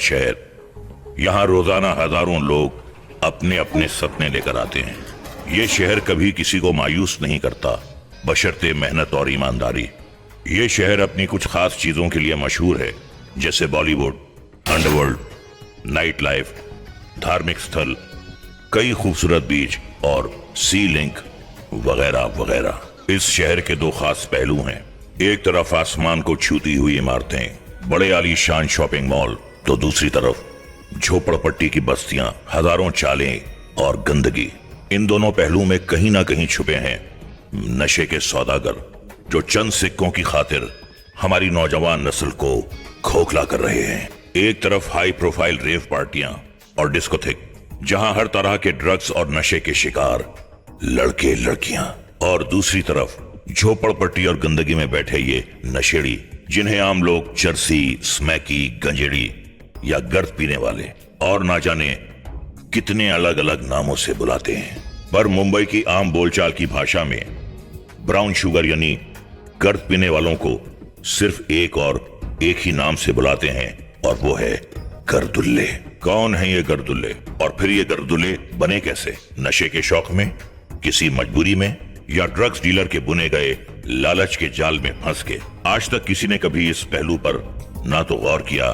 शहर। यहाँ रोजाना हजारों लोग अपने अपने सपने लेकर आते हैं। ये शहर कभी किसी को मायूस नहीं करता, बशर्ते मेहनत और ईमानदारी। ये शहर अपनी कुछ खास चीजों के लिए मशहूर है, जैसे बॉलीवुड, अंडरवर्ल्ड, नाइट लाइफ, धार्मिक स्थल, कई खूबसूरत बीच और सी लिंक वगैरह वगैरह। इस शहर के दो खास पहलू हैं। एक तरफ आसमान को छूती हुई इमारतें, बड़े आलीशान शॉपिंग मॉल, तो दूसरी तरफ झोपड़पट्टी की बस्तियां, हजारों चालें और गंदगी। इन दोनों पहलू में कहीं ना कहीं छुपे हैं नशे के सौदागर, जो चंद सिक्कों की खातिर हमारी नौजवान नस्ल को खोखला कर रहे हैं। एक तरफ हाई प्रोफाइल रेव पार्टियां और डिस्कोथेक, जहां हर तरह के ड्रग्स और नशे के शिकार लड़के लड़कियां, और दूसरी तरफ झोपड़पट्टी और गंदगी में बैठे ये नशेड़ी, जिन्हें आम लोग चरसी, स्मैकी, गंजेड़ी या गर्द पीने वाले और ना जाने कितने अलग अलग नामों से बुलाते हैं। पर मुंबई की आम बोलचाल की भाषा में ब्राउन शुगर यानी गर्द पीने वालों को सिर्फ एक ही नाम से बुलाते हैं, और वो है गर्दुल्ले। कौन है ये गर्दुल्ले, और फिर ये गर्दुल्ले बने कैसे? नशे के शौक में, किसी मजबूरी में, या ड्रग्स डीलर के बुने गए लालच के जाल में फंस के? आज तक किसी ने कभी इस पहलू पर ना तो गौर किया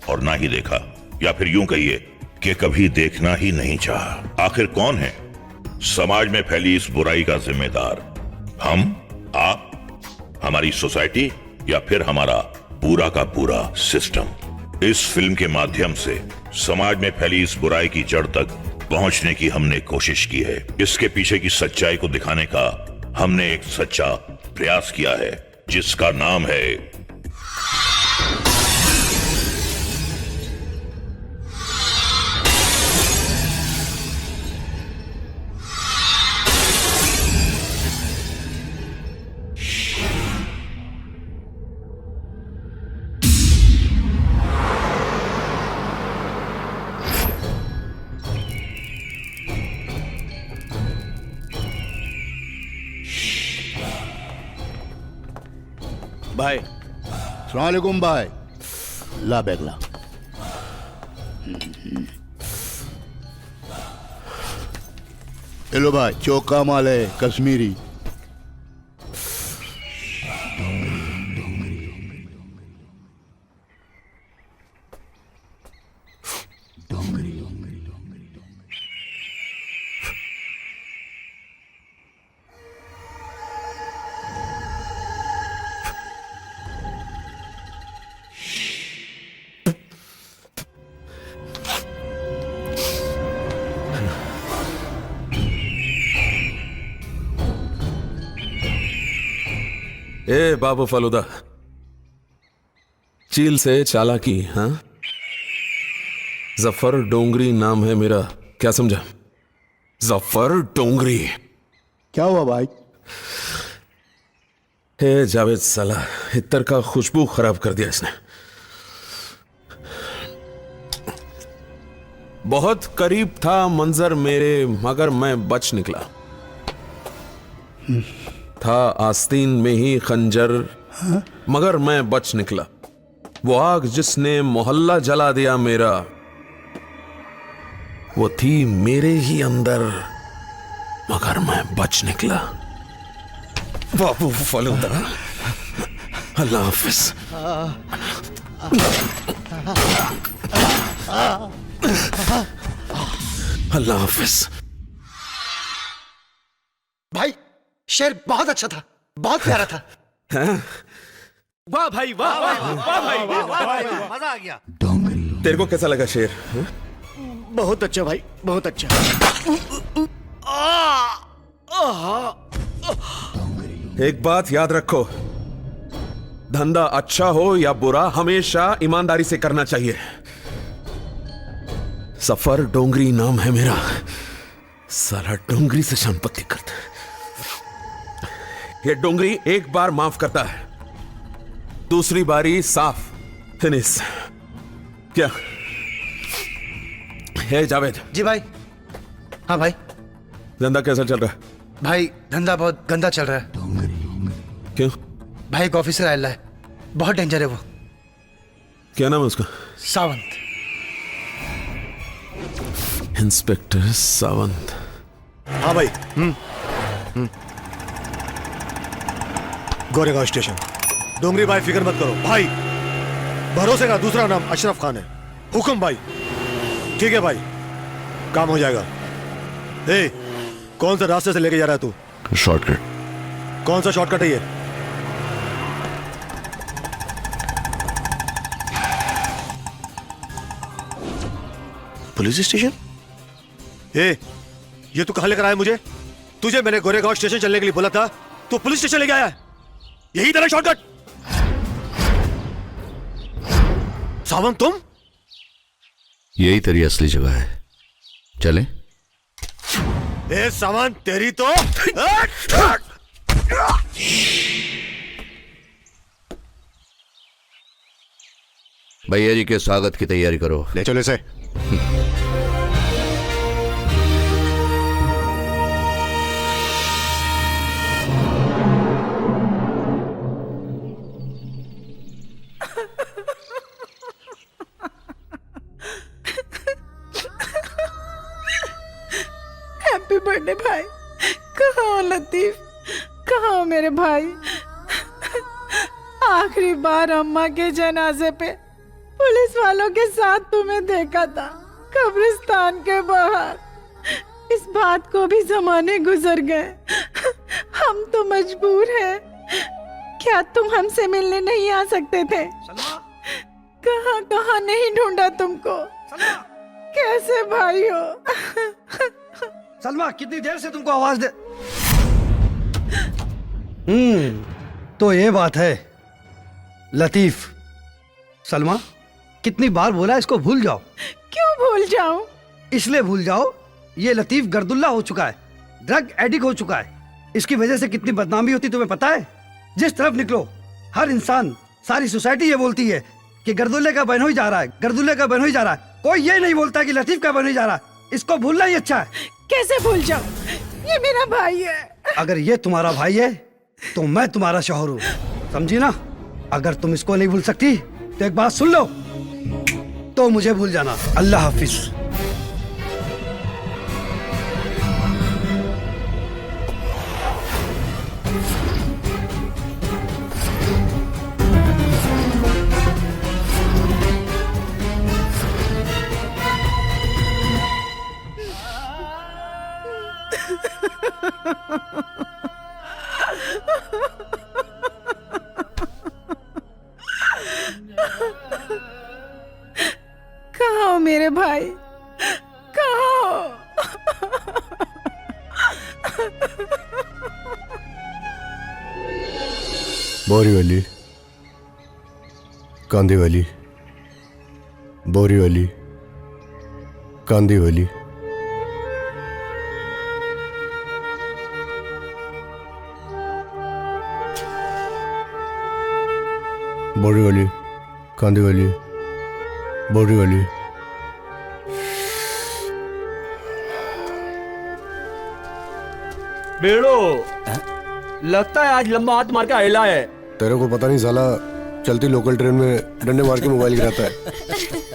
और ना ही देखा, या फिर यूं कहिए कि कभी देखना ही नहीं चाहा। आखिर कौन है समाज में फैली इस बुराई का जिम्मेदार? हम, आप, हमारी सोसाइटी, या फिर हमारा पूरा का पूरा सिस्टम? इस फिल्म के माध्यम से समाज में फैली इस बुराई की जड़ तक पहुंचने की हमने कोशिश की है। इसके पीछे की सच्चाई को दिखाने का हमने एक सच्चा प्रयास किया है, जिसका नाम है भाई। अस्सलामुअलैकुम भाई। ला बैग ला। हेलो भाई, चौका माल है कश्मीरी। ए बाबू फलूदा, चील से चालाकी? हाँ, जफर डोंगरी नाम है मेरा, क्या समझा? जफर डोंगरी। क्या हुआ भाई? हे जावेद, साला इत्तर का खुशबू खराब कर दिया इसने। बहुत करीब था मंजर मेरे, मगर मैं बच निकला। था आस्तीन में ही खंजर, मगर मैं बच निकला। वो आग जिसने मोहल्ला जला दिया मेरा, वो थी मेरे ही अंदर, मगर मैं बच निकला। बाबू फलूदा, अल्लाह हाफिज। अल्लाह हाफिज। भाई शेर बहुत अच्छा था, बहुत प्यारा था। वाह भाई, वाह वाह भाई, मजा आ गया। तेरे को कैसा लगा शेर? बहुत अच्छा भाई, बहुत अच्छा। एक बात याद रखो, धंधा अच्छा हो या बुरा, हमेशा ईमानदारी से करना चाहिए। सफर डोंगरी नाम है मेरा, साला डोंगरी से शान पत्ती करता है। ये डोंगरी एक बार माफ करता है, दूसरी बारी साफ फिनिश। क्या है जावेद? जी भाई। हाँ भाई। धंधा कैसा चल रहा है? भाई धंधा बहुत गंदा चल रहा है। क्यों? भाई एक ऑफिसर आया है, बहुत डेंजर है वो। क्या नाम है उसका? सावंत। इंस्पेक्टर सावंत। हाँ भाई। गोरेगांव स्टेशन। डोंगरी भाई फिक्र मत करो भाई, भरोसे का दूसरा नाम अशरफ खान है। हुक्म भाई। ठीक है भाई, काम हो जाएगा। ए, कौन सा रास्ते से लेके जा रहा है तू? शॉर्टकट। कौन सा शॉर्टकट है ये? Police station? ये तू कहां लेकर आया मुझे? तुझे मैंने गोरेगांव स्टेशन चलने के लिए बोला था, तू पुलिस स्टेशन लेके आया है। यही तेरा शॉर्टकट? सावंत तुम? यही तेरी असली जगह है, चले? ए सावंत, तेरी तो भैया जी के स्वागत की तैयारी करो। ले चलो इसे। हैप्पी बर्थडे भाई। कहाँ हो लतीफ, कहाँ हो मेरे भाई? आखिरी बार अम्मा के जनाजे पे पुलिस वालों के साथ तुम्हें देखा था, कब्रिस्तान के बाहर। इस बात को भी जमाने गुजर गए, हम तो मजबूर हैं। क्या तुम हमसे मिलने नहीं आ सकते थे? कहाँ कहाँ नहीं ढूंढा तुमको, कैसे भाई हो? सलमा, कितनी देर से तुमको आवाज दे। तो ये बात है लतीफ। सलमा, कितनी बार बोला इसको भूल जाओ। क्यों भूल जाऊं? इसलिए भूल जाओ, ये लतीफ गर्दुल्ला हो चुका है, ड्रग एडिक्ट हो चुका है। इसकी वजह से कितनी बदनामी होती तुम्हें पता है? जिस तरफ निकलो हर इंसान, सारी सोसाइटी ये बोलती है कि गर्दुल्ले का बहनोई जा रहा है, गर्दुल्ले का बहनोई जा रहा है। कोई ये नहीं बोलता कि लतीफ का बहनोई जा रहा है। इसको भूलना ही अच्छा है। कैसे भूल जाऊं? ये मेरा भाई है। अगर ये तुम्हारा भाई है तो मैं तुम्हारा शौहर हूँ, समझी ना? अगर तुम इसको नहीं भूल सकती तो एक बात सुन लो, तो मुझे भूल जाना। अल्लाह हाफिज। कहाँ हो मेरे भाई, कहाँ हो? बोरीवली, कांदीवली, बोरीवली, कांदीवली। बोरीवली, कांदीवली, बोरीवली। बेड़ो, लगता है आज लंबा हाथ मार के आयला है। तेरे को पता नहीं साला, चलती लोकल ट्रेन में डंडे मार के मोबाइल गिराता है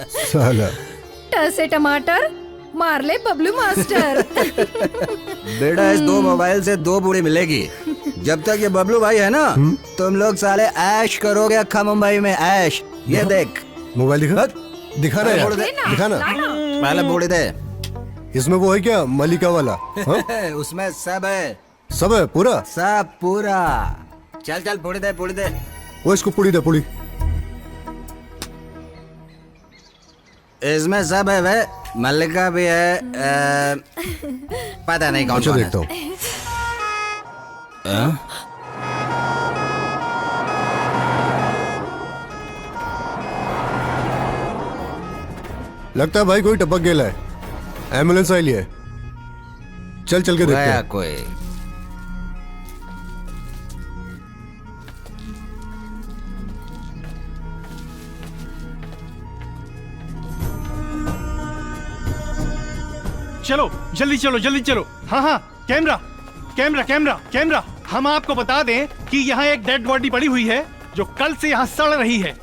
साला। ट से टमाटर मार ले बबलू मास्टर। बेटा, इस दो मोबाइल से दो बूढ़ी मिलेगी। जब तक ये बबलू भाई है ना, तुम लोग साले ऐश करोगे अक्खा मुंबई में ऐश। ये देख मोबाइल दिखा, दिखा ना यार, दिखा ना। पहले बूढ़ी दे। इसमें वो है क्या, मलिका वाला? उसमें सब है। सब है पूरा? सब पूरा। चल चल पूरी दे, पूरी दे। वो इसको पुड़ी दे, पुड़ी। इसमें सब है वे, मल्लिका भी है। पता नहीं कौन अच्छा, कौन देखता हूँ। लगता है भाई कोई टपक गेला है, एम्बुलेंस आई है। चल चल के देखते हैं। कोई चलो जल्दी चलो, जल्दी चलो। हाँ हाँ, कैमरा कैमरा कैमरा कैमरा। हम आपको बता दें कि यहाँ एक डेड बॉडी पड़ी हुई है जो कल से यहाँ सड़ रही है,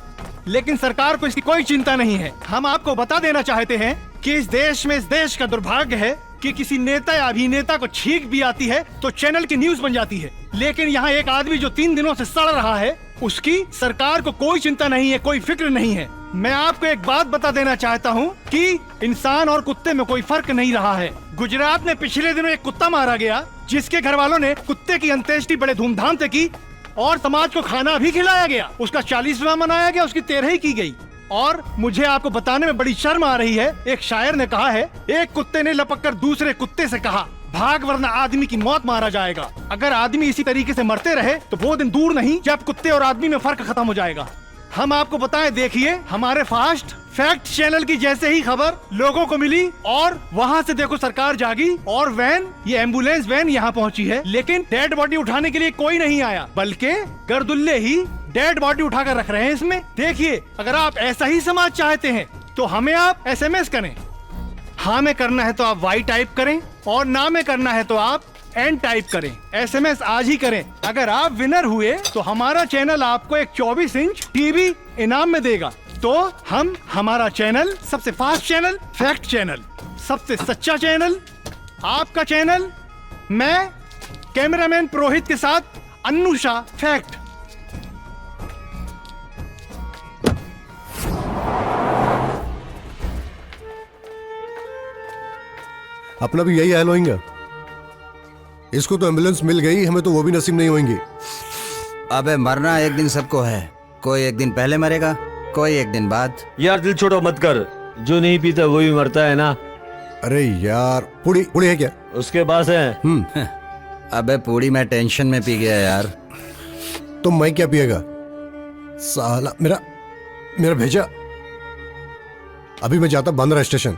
लेकिन सरकार को इसकी कोई चिंता नहीं है। हम आपको बता देना चाहते हैं कि इस देश का दुर्भाग्य है कि किसी नेता या अभिनेता को छींक भी आती है तो चैनल की न्यूज बन जाती है, लेकिन यहाँ एक आदमी जो 3 दिनों से सड़ रहा है उसकी सरकार को कोई चिंता नहीं है, कोई फिक्र नहीं है। मैं आपको एक बात बता देना चाहता हूँ कि इंसान और कुत्ते में कोई फर्क नहीं रहा है। गुजरात में पिछले दिनों एक कुत्ता मारा गया जिसके घर वालों ने कुत्ते की अंत्येष्टि बड़े धूमधाम से की और समाज को खाना भी खिलाया गया। उसका 40वां मनाया गया, उसकी 13वीं की गई। और मुझे आपको बताने में बड़ी शर्म आ रही है, एक शायर ने कहा है, एक कुत्ते ने लपक कर दूसरे कुत्ते से कहा, भाग वरना आदमी की मौत मारा जाएगा। अगर आदमी इसी तरीके से मरते रहे तो वो दिन दूर नहीं जब कुत्ते और आदमी में फर्क खत्म हो जाएगा। हम आपको बताएं, देखिए हमारे फास्ट फैक्ट चैनल की जैसे ही खबर लोगों को मिली और वहाँ से देखो सरकार जागी और वैन, ये एम्बुलेंस वैन यहाँ पहुँची है, लेकिन डेड बॉडी उठाने के लिए कोई नहीं आया, बल्कि गर्दुल्ले ही डेड बॉडी उठाकर रख रहे हैं इसमें। देखिए, अगर आप ऐसा ही समाज चाहते हैं तो हमें आप SMS करें। हाँ में करना है तो आप Y टाइप करें और ना में करना है तो आप N टाइप करें। SMS आज ही करें। अगर आप विनर हुए तो हमारा चैनल आपको एक 24 इंच टीवी इनाम में देगा। तो हम हमारा चैनल सबसे फास्ट चैनल, फैक्ट चैनल, सबसे सच्चा चैनल, आपका चैनल, मैं कैमरामैन पुरोहित के साथ अन्नुषा फैक्ट। अपना भी यही हाल होएगा। इसको तो एम्बुलेंस मिल गई, हमें तो वो भी नसीब नहीं होंगी। अबे मरना एक दिन सबको है, कोई एक दिन पहले मरेगा, कोई एक दिन बाद। यार दिल छोड़ो मत कर, जो नहीं पीता वो भी मरता है ना। अरे यार, पूड़ी पूड़ी है क्या? उसके पास है। अबे पूड़ी मैं टेंशन में पी गया यार। तो मैं क्या पिएगा साला? मेरा भेजा। अभी मैं जाता बांद्रा स्टेशन,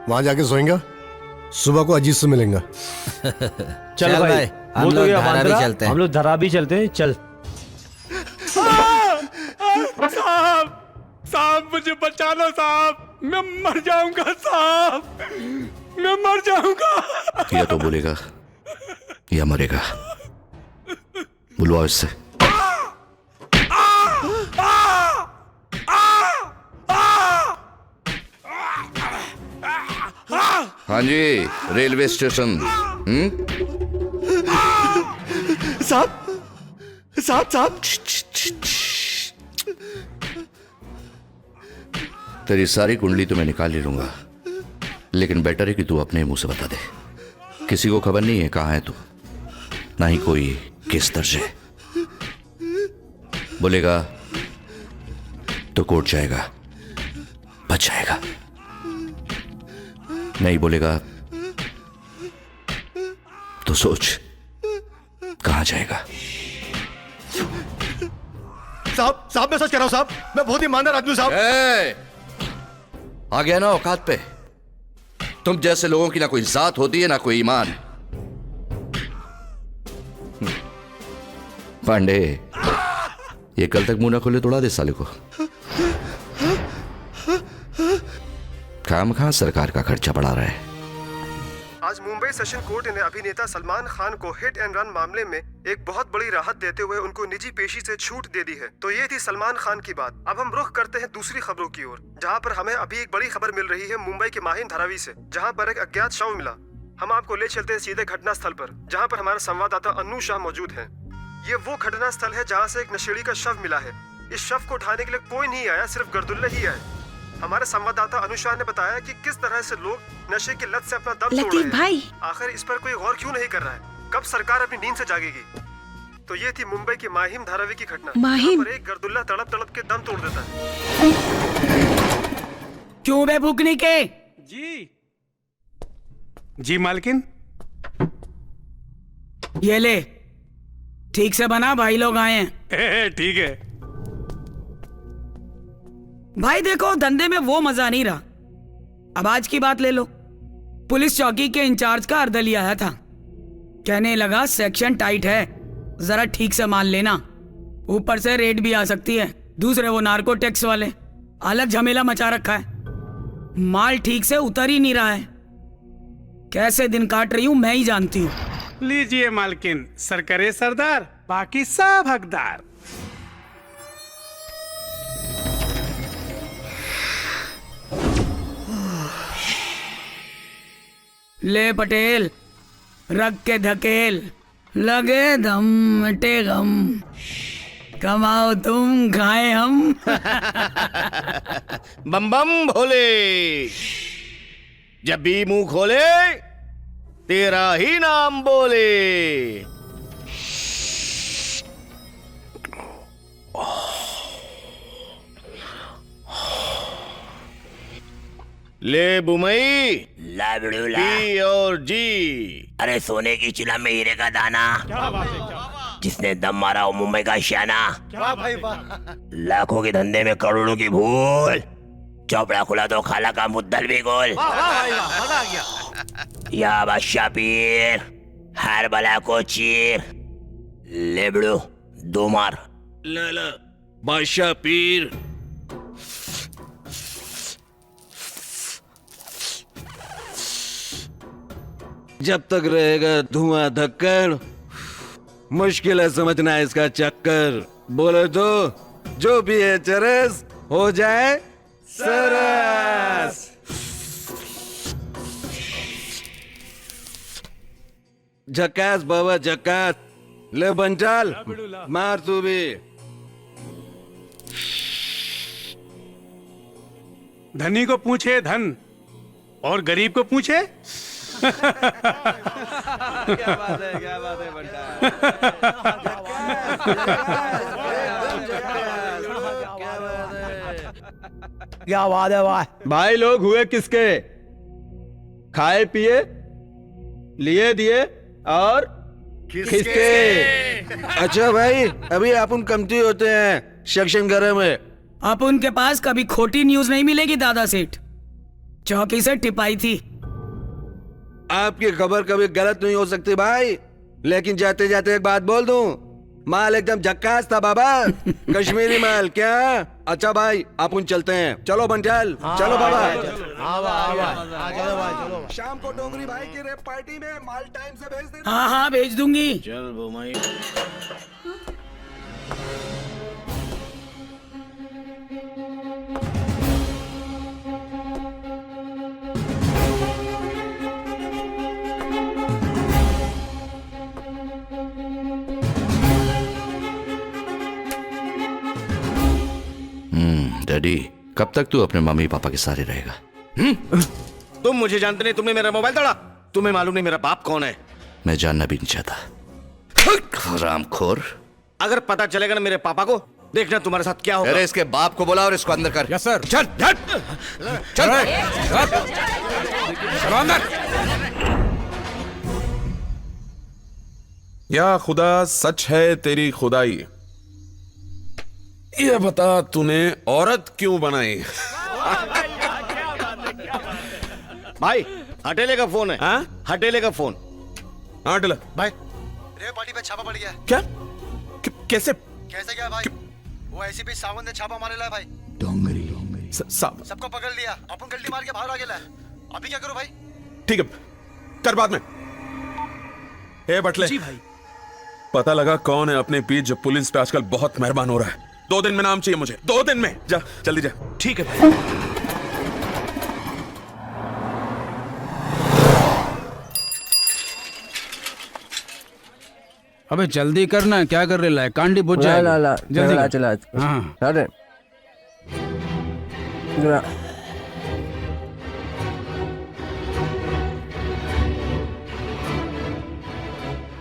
वहां जाके सोएंगा, सुबह को अजीत से मिलेंगे। चल भाई, हम लोग धारा भी चलते हैं। हम लोग धरा भी चलते हैं, चल। साहब मुझे बचा लो साहब, मैं मर जाऊंगा साहब, मैं मर जाऊंगा। या तो बोलेगा या मरेगा, बुलवाओ इससे। हाँ जी, रेलवे स्टेशन। साहब तेरी सारी कुंडली तो मैं निकाल ले लूंगा, लेकिन बेटर है कि तू अपने मुंह से बता दे। किसी को खबर नहीं है कहाँ है तू, ना ही कोई किस दर्ज है। बोलेगा तो कोर्ट जाएगा, बच जाएगा। नहीं बोलेगा तो सोच कहां जाएगा। साहब मैं सच कह रहा हूं साहब, मैं बहुत ईमानदार आदमी हूं साहब। आ गया ना औकात पे। तुम जैसे लोगों की ना कोई जात होती है ना कोई ईमान। पांडे, ये कल तक मुंह ना खोले तोड़ा दे साले को। काम कहां सरकार का खर्चा बढ़ा रहा है। आज मुंबई सेशन कोर्ट ने अभिनेता सलमान खान को हिट एंड रन मामले में एक बहुत बड़ी राहत देते हुए उनको निजी पेशी से छूट दे दी है। तो ये थी सलमान खान की बात। अब हम रुख करते हैं दूसरी खबरों की ओर, जहां पर हमें अभी एक बड़ी खबर मिल रही है मुंबई के माहिम धारावी से, जहां पर एक अज्ञात शव मिला। हम आपको ले चलते हैं सीधे घटना स्थल पर, जहाँ पर हमारा संवाददाता अन्नू शाह मौजूद है। ये वो घटना स्थल है जहाँ से एक नशेड़ी का शव मिला है। इस शव को उठाने के लिए कोई नहीं आया, सिर्फ गर्दुल्ले ही आए। हमारे संवाददाता अनुशाह ने बताया कि किस तरह से लोग नशे की लत से अपना दम तोड़ रहे हैं। भाई, आखिर इस पर कोई गौर क्यों नहीं कर रहा है? कब सरकार अपनी नींद से जागेगी? तो ये थी मुंबई की माहिम धारावी की घटना, जहाँ पर एक गर्दुल्ला तड़प तड़प के दम तोड़ देता है। क्यों बे भूखनी के? जी मालकिन। ये ले, ठीक से बना, भाई लोग आए हैं। ठीक है भाई। देखो, धंधे में वो मजा नहीं रहा। अब आज की बात ले लो। पुलिस चौकी के इंचार्ज का अर्दली आया था, कहने लगा सेक्शन टाइट है, जरा ठीक से मान लेना, ऊपर से रेड भी आ सकती है। दूसरे वो नार्को टैक्स वाले, अलग झमेला मचा रखा है। माल ठीक से उतर ही नहीं रहा है। कैसे दिन काट रही हूं मैं ही जानती हूं। लीजिए मालकिन, सरकारे सरदार, बाकी सब हकदार। ले पटेल, रख के धकेल, लगे दम मिटे गम, कमाओ तुम खाए हम। बम बम भोले, जब भी मुंह खोले तेरा ही नाम बोले। ले बुमई, ला बिड़ू ला। पी और जी। अरे सोने की चिला में हीरे का दाना, क्या बात है, क्या बात है। जिसने दम मारा हो मुंबई का शाना। वाह भाई वाह। लाखों के धंधे में करोड़ों की भूल, चौपड़ा खुला तो खाला का मुद्दल भी गोल। वाह भाई वाह, मजा आ गया। या बादशाह पीर, हर बला को चीर। ले बिड़ू, दो मार। ला बादशाह पीर। जब तक रहेगा धुआं धक्कर, मुश्किल है समझना इसका चक्कर। बोले तो जो भी है चरस हो जाए सरस। झकास बाबा झकास। ले बंचाल, मार तू भी। धनी को पूछे धन और गरीब को पूछे। क्या बात है क्या बात है वाह। भाई लोग हुए किसके? खाए पिए, लिए दिए और किसके? अच्छा भाई, अभी अपन कमती होते हैं सेक्शन घर में। अब उनके पास कभी खोटी न्यूज नहीं मिलेगी दादा सेठ, चौकी से टिपाई थी। आपकी खबर कभी गलत नहीं हो सकती भाई, लेकिन जाते जाते एक बात बोल दूं, माल एकदम झक्कास था बाबा। कश्मीरी माल क्या? अच्छा भाई अपन चलते हैं। चलो बंटाल, चलो बाबा। शाम को डोंगरी भाई की रेप पार्टी में माल टाइम से भेज देना। हाँ हाँ भेज दूंगी। चल बुमाई। डैडी, कब तक तू अपने मम्मी पापा के सारे रहेगा? तुम मुझे जानते नहीं, तुमने मेरा मोबाइल तोड़ा। तुम्हें मालूम नहीं मेरा बाप कौन है? मैं जानना भी नहीं चाहता। हरामखोर। अगर पता चलेगा ना मेरे पापा को, देखना तुम्हारे साथ क्या होगा। अरे इसके बाप को बुला और इसको अंदर कर। Yes sir. चल चल चलो अंदर। या खुदा, सच है तेरी खुदाई। ये बता तूने औरत क्यों बनाई? भाई हटेले का फोन है। हाँ? हटेले का फोन। हाँ डला भाई रेप पार्टी पे छापा पड़ गया है। क्या? कैसे? कैसे क्या भाई? वो एसीपी सावंत ने छापा मारे ला भाई। सबको पकड़ लिया, अपन गलती मार के बाहर आ गया। अभी क्या करो भाई? ठीक है, कर बाद में। ए बटले जी भाई। पता लगा कौन है अपने पीठ जो पुलिस पे आजकल बहुत मेहरबान हो रहा है। 2 दिन में नाम चाहिए मुझे, 2 दिन में। जा जल्दी जा। ठीक है भाई। अबे जल्दी करना, क्या कर रहे? कांडी बुझ जाएगा। जल्दी कर। चला। हाँ अरे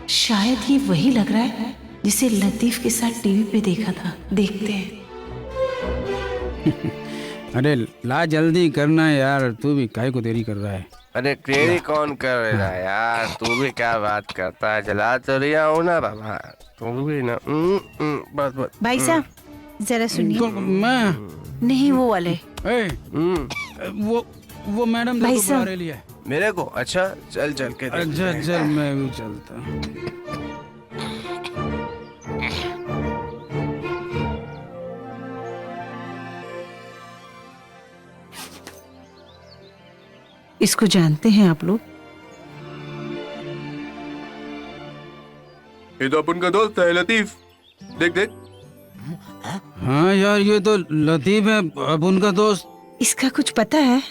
शायद ये वही लग रहा है जिसे लतीफ के साथ टीवी पे देखा था। देखते हैं। अरे ला जल्दी करना यार, तू भी काहे को देरी कर रहा है? अरे तेरी कौन कर रहा है यार? तू भी क्या बात करता है? जला तो रिया हो ना बाबा, तू भी ना। बस भाई साहब जरा सुनिए। मैं नहीं वो वाले। वो मैडम भाई देखो बुला साहब। रही है। मेरे को? अच्छा चल चल के अच्छा चल, मैं भी चलता हूँ। इसको जानते हैं आप लोग? ये तो अपन का दोस्त है लतीफ। देख देख। हाँ यार, ये तो लतीफ है, अब उनका दोस्त। इसका कुछ पता है?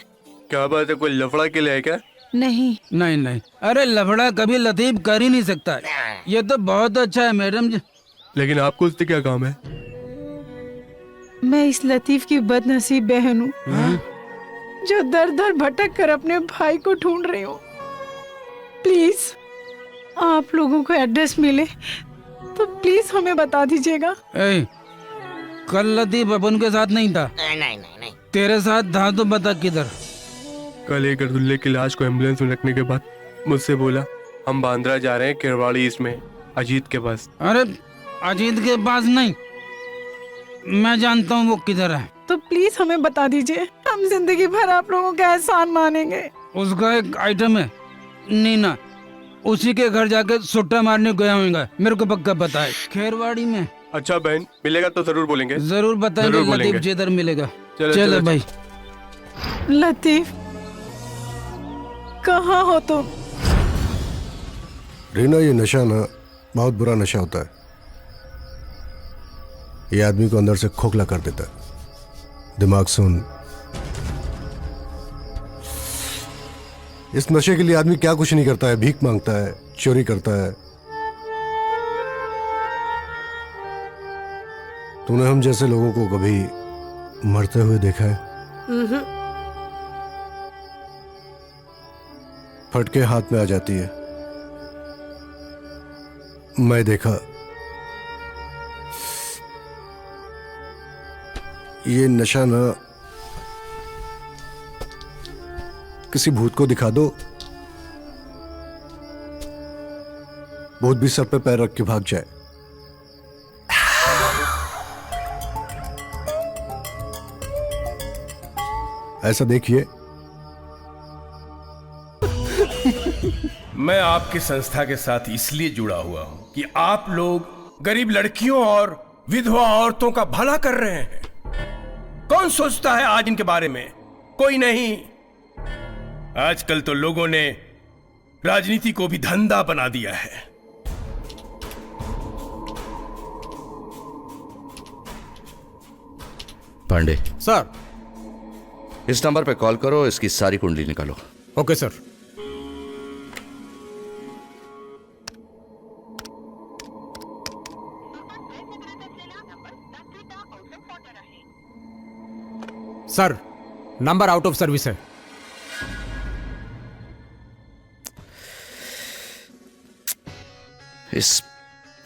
क्या बात है, कोई लफड़ा के लिए है क्या? नहीं नहीं नहीं, अरे लफड़ा कभी लतीफ कर ही नहीं सकता। ये तो बहुत अच्छा है मैडम जी। लेकिन आपको उससे क्या काम है? मैं इस लतीफ की बदनसीब बहन हूँ जो दर दर भटक कर अपने भाई को ढूंढ रही हूँ। प्लीज आप लोगों को एड्रेस मिले तो प्लीज हमें बता दीजिएगा। कल लतीफ अपन के साथ नहीं था? नहीं। तेरे साथ था तो बता किधर? कल एक गर्दुल्ले की लाश को एम्बुलेंस में रखने के बाद मुझसे बोला हम बांद्रा जा रहे हैं, केरवाड़ी इसमें अजीत के पास। अरे अजीत के पास नहीं, मैं जानता हूँ वो किधर है। तो प्लीज हमें बता दीजिए, हम जिंदगी भर आप लोगों का एहसान मानेंगे। उसका एक आइटम है नीना, उसी के घर जाके सुट्टा मारने गया होगा, मेरे को पक्का पता है, खेरवाड़ी में। अच्छा बहन, मिलेगा तो जरूर बोलेंगे। जरूर बताएंगे लतीफ जिधर मिलेगा। चलो भाई। लतीफ कहाँ हो तुम? रीना, ये नशा ना बहुत बुरा नशा होता है। ये आदमी को अंदर से खोखला कर देता है। दिमाग सुन, इस नशे के लिए आदमी क्या कुछ नहीं करता है, भीख मांगता है, चोरी करता है। तूने हम जैसे लोगों को कभी मरते हुए देखा है? फटके हाथ में आ जाती है। मैं देखा, ये नशा ना किसी भूत को दिखा दो, भूत भी सर पे पैर रख के भाग जाए। ऐसा देखिए, मैं आपकी संस्था के साथ इसलिए जुड़ा हुआ हूं कि आप लोग गरीब लड़कियों और विधवा औरतों का भला कर रहे हैं। कौन सोचता है आज इनके बारे में? कोई नहीं। आजकल तो लोगों ने राजनीति को भी धंधा बना दिया है। पांडे सर, इस नंबर पे कॉल करो, इसकी सारी कुंडली निकालो। Okay sir. Sir, number out of service है। इस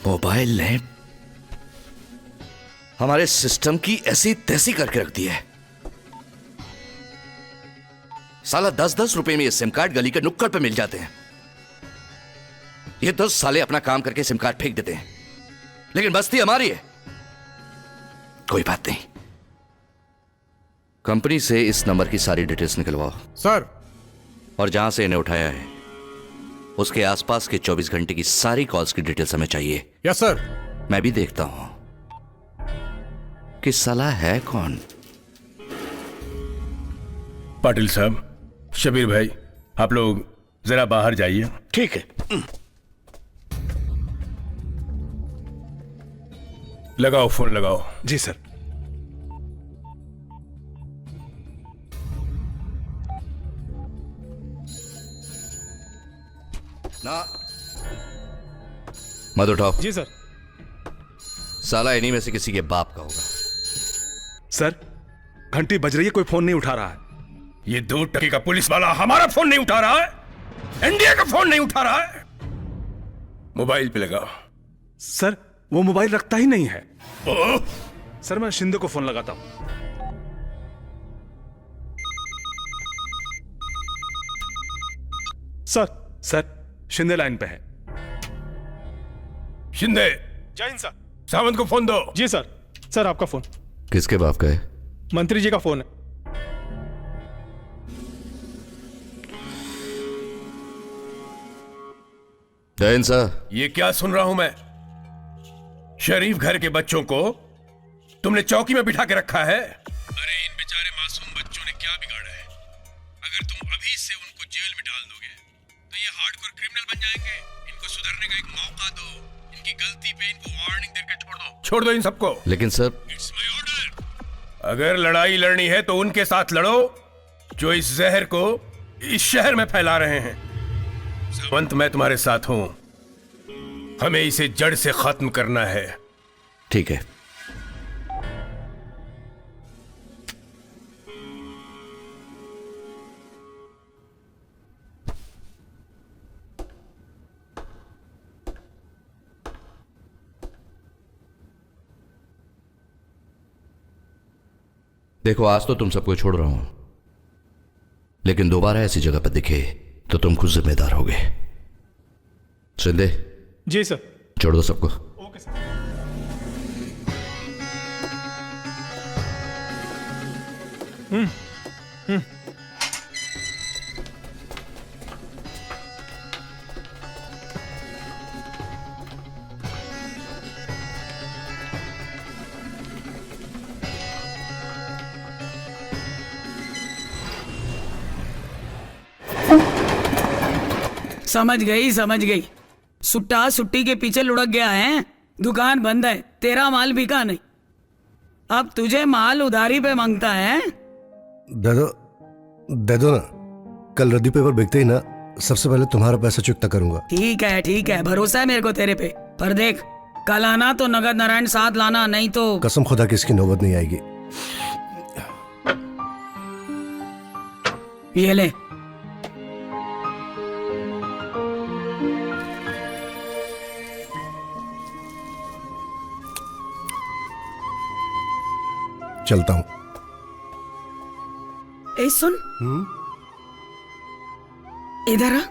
मोबाइल ने हमारे सिस्टम की ऐसी तैसी करके रख दी है। साला 10-10 रुपए में ये सिम कार्ड गली के नुक्कड़ पे मिल जाते हैं। ये 10 साले अपना काम करके सिम कार्ड फेंक देते हैं, लेकिन बस्ती हमारी है। कोई बात नहीं, कंपनी से इस नंबर की सारी डिटेल्स निकलवाओ सर। और जहां से इन्हें उठाया है उसके आसपास के 24 घंटे की सारी कॉल्स की डिटेल्स हमें चाहिए। Yes sir. मैं भी देखता हूं कि साला है कौन। पाटिल साहब, शबीर भाई, आप लोग जरा बाहर जाइए। ठीक है। लगाओ फोन, लगाओ। जी सर। ना मत उठाओ। जी सर। साला इन्हीं में से किसी के बाप का होगा। सर, घंटी बज रही है, कोई फोन नहीं उठा रहा है। ये 2 टके का पुलिस वाला हमारा फोन नहीं उठा रहा है, इंडिया का फोन नहीं उठा रहा है। मोबाइल पे लगाओ। सर, वो मोबाइल रखता ही नहीं है। सर, मैं शिंदे को फोन लगाता हूं। सर, शिंदे लाइन पे है। शिंदे, जय हिंद सर। सावंत को फोन दो। जी सर। सर, आपका फोन। किसके बाप का है? मंत्री जी का फोन है। जय हिंद सर। ये क्या सुन रहा हूं मैं? शरीफ घर के बच्चों को तुमने चौकी में बिठा के रखा है। अरे इन बेचारे मासूम बच्चों ने क्या बिगाड़ा है? अगर तुम अभी से उनको जेल में डाल दोगे तो ये हार्डकोर क्रिमिनल बन जाएंगे। इनको सुधरने का एक मौका दो। इनकी गलती पे इनको वार्निंग देकर छोड़ दो इन सबको। लेकिन सर, इट्स माय ऑर्डर। अगर लड़ाई लड़नी है तो उनके साथ लड़ो जो इस जहर को इस शहर में फैला रहे हैं। सावंत, मैं तुम्हारे साथ हूं। हमें इसे जड़ से खत्म करना है। ठीक है। देखो, आज तो तुम सबको छोड़ रहा हूं, लेकिन दोबारा ऐसी जगह पर दिखे तो तुम खुद जिम्मेदार होगे। शिंदे। जी सर। छोड़ दो सबको। Okay sir. समझ गई। सुट्टा सुट्टी के पीछे लुढ़क गया है। दुकान बंद है, तेरा माल बिका नहीं, अब तुझे माल उधारी पे मांगता है। दे दो ना, कल रद्दी पेपर बिकते ही ना सबसे पहले तुम्हारा पैसा चुकता करूंगा। ठीक है, भरोसा है मेरे को तेरे पे। पर देख, कल आना तो नगद नारायण साथ लाना, नहीं तो कसम खुदा की इसकी नौबत नहीं आएगी। ये ले। चलता हूं। ए सुन, इधर आ।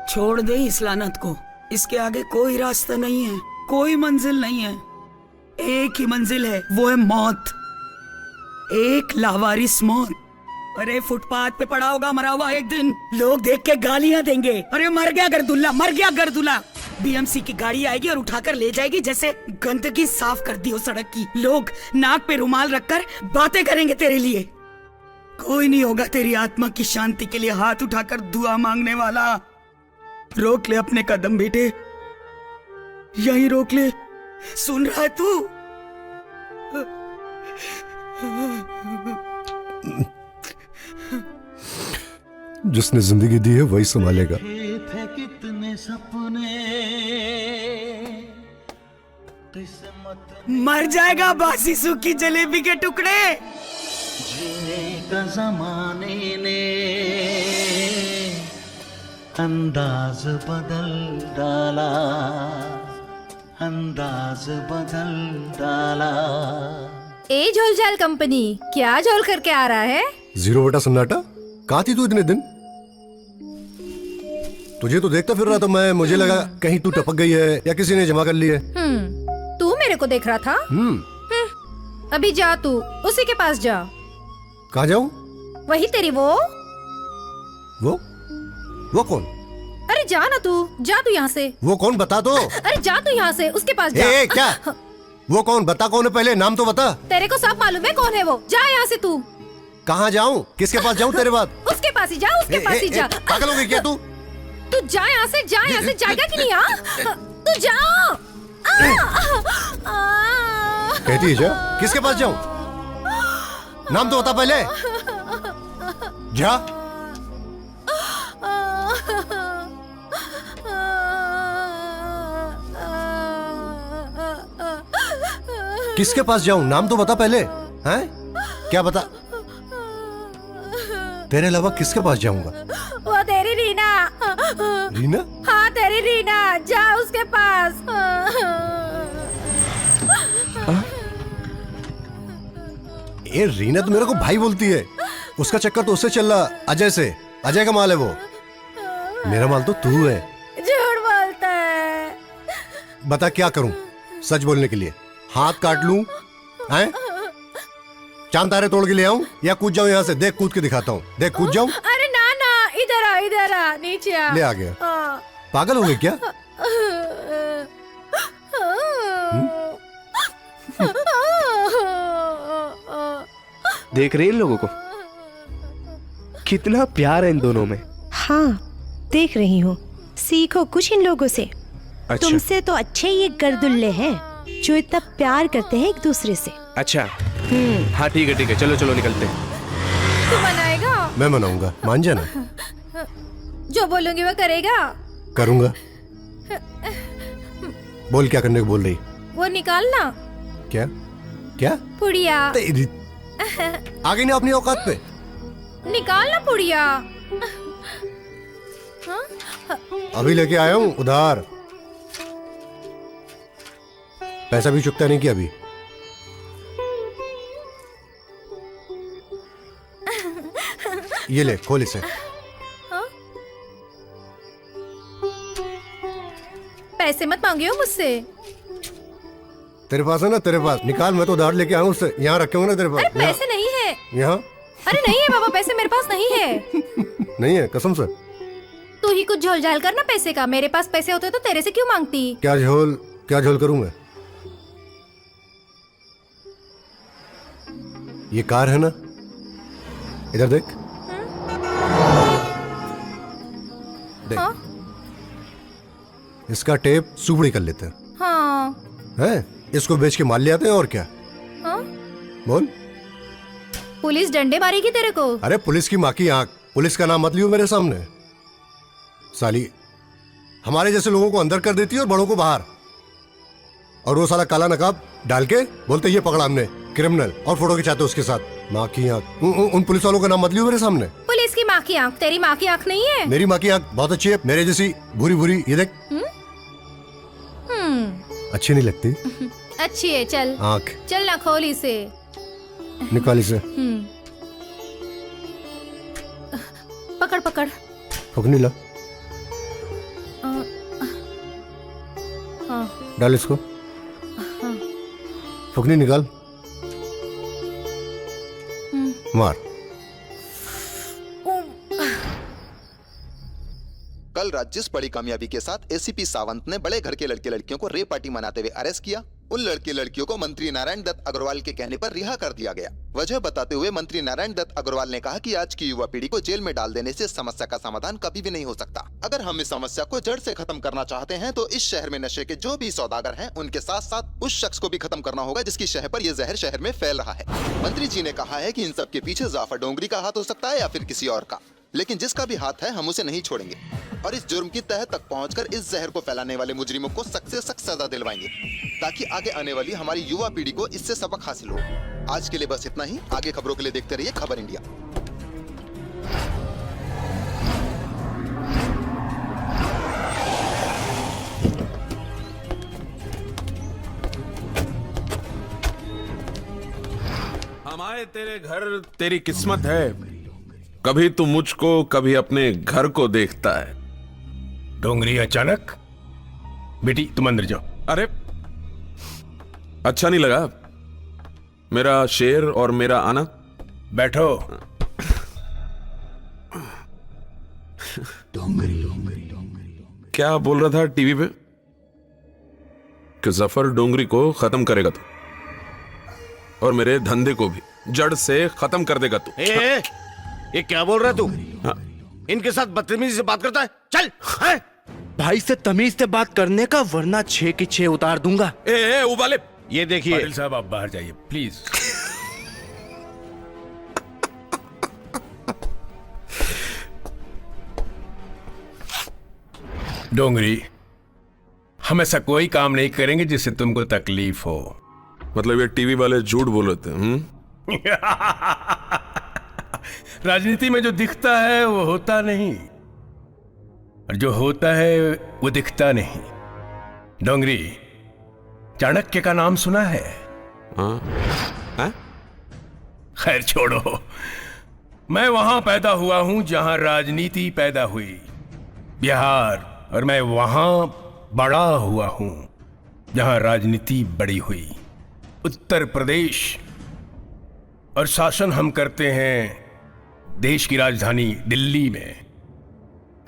छोड़ दे इस लानत को। इसके आगे कोई रास्ता नहीं है, कोई मंजिल नहीं है। एक ही मंजिल है, वो है मौत। एक लावारिस मौत। अरे फुटपाथ पे पड़ा होगा मरा हुआ, एक दिन लोग देख के गालियां देंगे। अरे मर गया गर्दुल्ला। बीएमसी की गाड़ी आएगी और उठाकर ले जाएगी, जैसे गंदगी साफ कर दी हो सड़क की। लोग नाक पे रुमाल रखकर बातें करेंगे तेरे लिए। कोई नहीं होगा तेरी आत्मा की शांति के लिए हाथ उठाकर दुआ मांगने वाला। रोक ले अपने कदम बेटे, यहीं रोक ले। सुन रहा है तू? जिसने जिंदगी दी है वही संभालेगा। कितने सपने मर जाएगा बासी सूखी जलेबी के टुकड़े। जीने का जमाने ने अंदाज बदल डाला। ए झोलझाल कंपनी क्या झोल करके आ रहा है? 0 बटा सन्नाटा। कहाँ थी तू इतने दिन? तुझे तो देखता फिर रहा था मैं, मुझे लगा कहीं तू टपक गई है या किसी ने जमा कर ली है। तू मेरे को देख रहा था? अभी जा, तू उसी के पास जा। कहाँ जाऊँ? वही तेरी वो कौन? अरे जा ना तू, जा तू यहाँ से। वो कौन बता दो। अरे जा तू यहाँ से, उसके पास जा। क्या? वो कौन? बता कौन है, पहले नाम तो बता। तेरे को सब मालूम है कौन है वो। जा यहाँ से तू। कहाँ जाऊँ? किसके पास जाऊँ तेरे बाद? उसके पास ही जा, उसके पास ही जा। पागल हो गई क्या तू? तू जा यहाँ से, जाएगा कि नहीं? तू जा। कहती है जा, किसके पास जाऊँ? नाम तो बता पहले। जा। किसके पास जाऊं? नाम तो बता पहले। हैं? क्या बता? तेरे अलावा किसके पास जाऊंगा? वो तेरी रीना। रीना? हाँ तेरी रीना, जा उसके पास। ये रीना तो मेरे को भाई बोलती है। उसका चक्कर तो उससे चल रहा, अजय से। अजय का माल है वो। मेरा माल तो तू है। झूठ बोलता है। बता क्या करूं सच बोलने के लिए? हाथ काट लूं? हैं? चांद तारे तोड़ के ले आऊं या कूद जाऊं यहाँ से? देख कूद के दिखाता हूँ। देख कूद जाऊं? अरे ना ना, इधर आ, नीचे आ। ले आ गया। पागल हो गई क्या? देख रहे हैं इन लोगों को? कितना प्यार है इन दोनों में। हाँ देख रही हूँ, सीखो कुछ इन लोगों से। अच्छा। तुमसे तो अच्छे ये गर्दुल्ले हैं जो इतना प्यार करते हैं एक दूसरे से। अच्छा हाँ ठीक है चलो चलो निकलते हैं। तू मनाएगा? मैं मनाऊंगा, मान जाना। जो बोलूंगी वो करेगा? करूंगा। बोल, क्या करने को बोल रही? वो निकालना। क्या क्या? पुड़िया। आगे नहीं अपनी औकात पे। निकालना पुड़िया। अभी लेके आया हूँ उधार, पैसा भी चुकता नहीं किया अभी। ये ले, खोल इसे। पैसे मत मांगियो मुझसे। तेरे पास है ना, तेरे पास निकाल, मैं तो उधार लेके आया हूँ उससे। यहाँ रखे होंगे ना तेरे पास। अरे पैसे नहीं है यहाँ। अरे नहीं है बाबा, पैसे मेरे पास नहीं है। नहीं है कसम से। तू ही कुछ झोल झाल करना पैसे का। मेरे पास पैसे होते तो तेरे से क्यों मांगती? क्या झोल करूं मैं? ये कार है ना, इधर देख। देख। हाँ? इसका टेप सुबड़ी कर लेते हैं। हाँ। हैं? इसको बेच के माल ले आते हैं और क्या। हाँ? बोल। पुलिस डंडे मारेगी तेरे को। अरे पुलिस की माँ की आंख, पुलिस का नाम मत लियो मेरे सामने। साली हमारे जैसे लोगों को अंदर कर देती है और बड़ों को बाहर। और वो साला काला नकाब डाल के बोलते ये पकड़ा हमने क्रिमिनल, और फोटो खिंचाते उसके साथ। माँ की आंख। उन पुलिस वालों का नाम मत लियो मेरे सामने। पुलिस की माँ की आंख तेरी माँ की आंख नहीं है। मेरी माँ की आंख बहुत अच्छी है, मेरे जैसी भूरी भूरी। ये देख। अच्छी नहीं लगती? अच्छी है। चल आंख चल ना, खोल इसे। निकाल इसे। पकड़ पकड़। फुकनी ला। हाँ। डाल इसको। हाँ। फुकनी निकाल। मार। कल रात जिस बड़ी कामयाबी के साथ एसीपी सावंत ने बड़े घर के लड़के लड़कियों को रेप पार्टी मनाते हुए अरेस्ट किया, उन लड़के लड़कियों को मंत्री नारायण दत्त अग्रवाल के कहने पर रिहा कर दिया गया। वजह बताते हुए मंत्री नारायण दत्त अग्रवाल ने कहा कि आज की युवा पीढ़ी को जेल में डाल देने से समस्या का समाधान कभी भी नहीं हो सकता। अगर हम इस समस्या को जड़ से खत्म करना चाहते हैं तो इस शहर में नशे के जो भी सौदागर हैं उनके साथ साथ उस शख्स को भी खत्म करना होगा जिसकी शह पर यह जहर शहर में फैल रहा है। मंत्री जी ने कहा है कि इन सब के पीछे जाफर डोंगरी का हाथ हो सकता है या फिर किसी और का, लेकिन जिसका भी हाथ है हम उसे नहीं छोड़ेंगे और इस जुर्म की तह तक पहुंचकर इस जहर को फैलाने वाले मुजरिमों को सख्त से सख्त सजा दिलवाएंगे ताकि आगे आने वाली हमारी युवा पीढ़ी को इससे सबक हासिल हो। आज के लिए बस इतना ही। आगे खबरों के लिए देखते रहिए खबर इंडिया। हम आए तेरे घर, तेरी किस्मत है। कभी तू मुझको कभी अपने घर को देखता है। डोंगरी अचानक। बेटी तुम अंदर जाओ। अरे अच्छा नहीं लगा मेरा शेर और मेरा आना? बैठो। क्या बोल रहा था टीवी पे कि जफर डोंगरी को खत्म करेगा तू, और मेरे धंधे को भी जड़ से खत्म कर देगा तू। ये क्या बोल रहा तू? इनके साथ बदतमीजी से बात करता है? चल। भाई से तमीज से बात करने का, वरना 6 की 6 उतार दूंगा। उबाले। ये देखिए पाटिल साहब, आप बाहर जाइए प्लीज। डोंगरी, हम ऐसा कोई काम नहीं करेंगे जिससे तुमको तकलीफ हो। मतलब ये टीवी वाले झूठ बोले थे? राजनीति में जो दिखता है वो होता नहीं, और जो होता है वो दिखता नहीं। डोंगरी, चाणक्य का नाम सुना है? खैर छोड़ो, मैं वहां पैदा हुआ हूं जहां राजनीति पैदा हुई, बिहार। और मैं वहां बड़ा हुआ हूं जहां राजनीति बड़ी हुई, उत्तर प्रदेश। और शासन हम करते हैं देश की राजधानी दिल्ली में।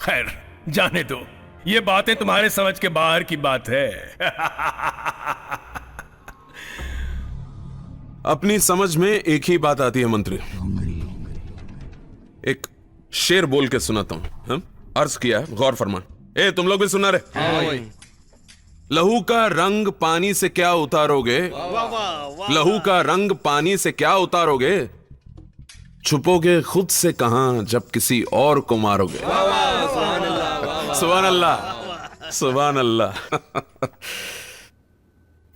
खैर जाने दो, ये बातें तुम्हारे समझ के बाहर की बात है। अपनी समझ में एक ही बात आती है मंत्री। एक शेर बोल के सुनाता हूं। अर्ज किया, गौर फरमा। तुम लोग भी सुना रहे? लहू का रंग पानी से क्या उतारोगे? लहू का रंग पानी से क्या उतारोगे? छुपोगे खुद से कहां जब किसी और को मारोगे? सुभान अल्लाह, सुभान अल्लाह।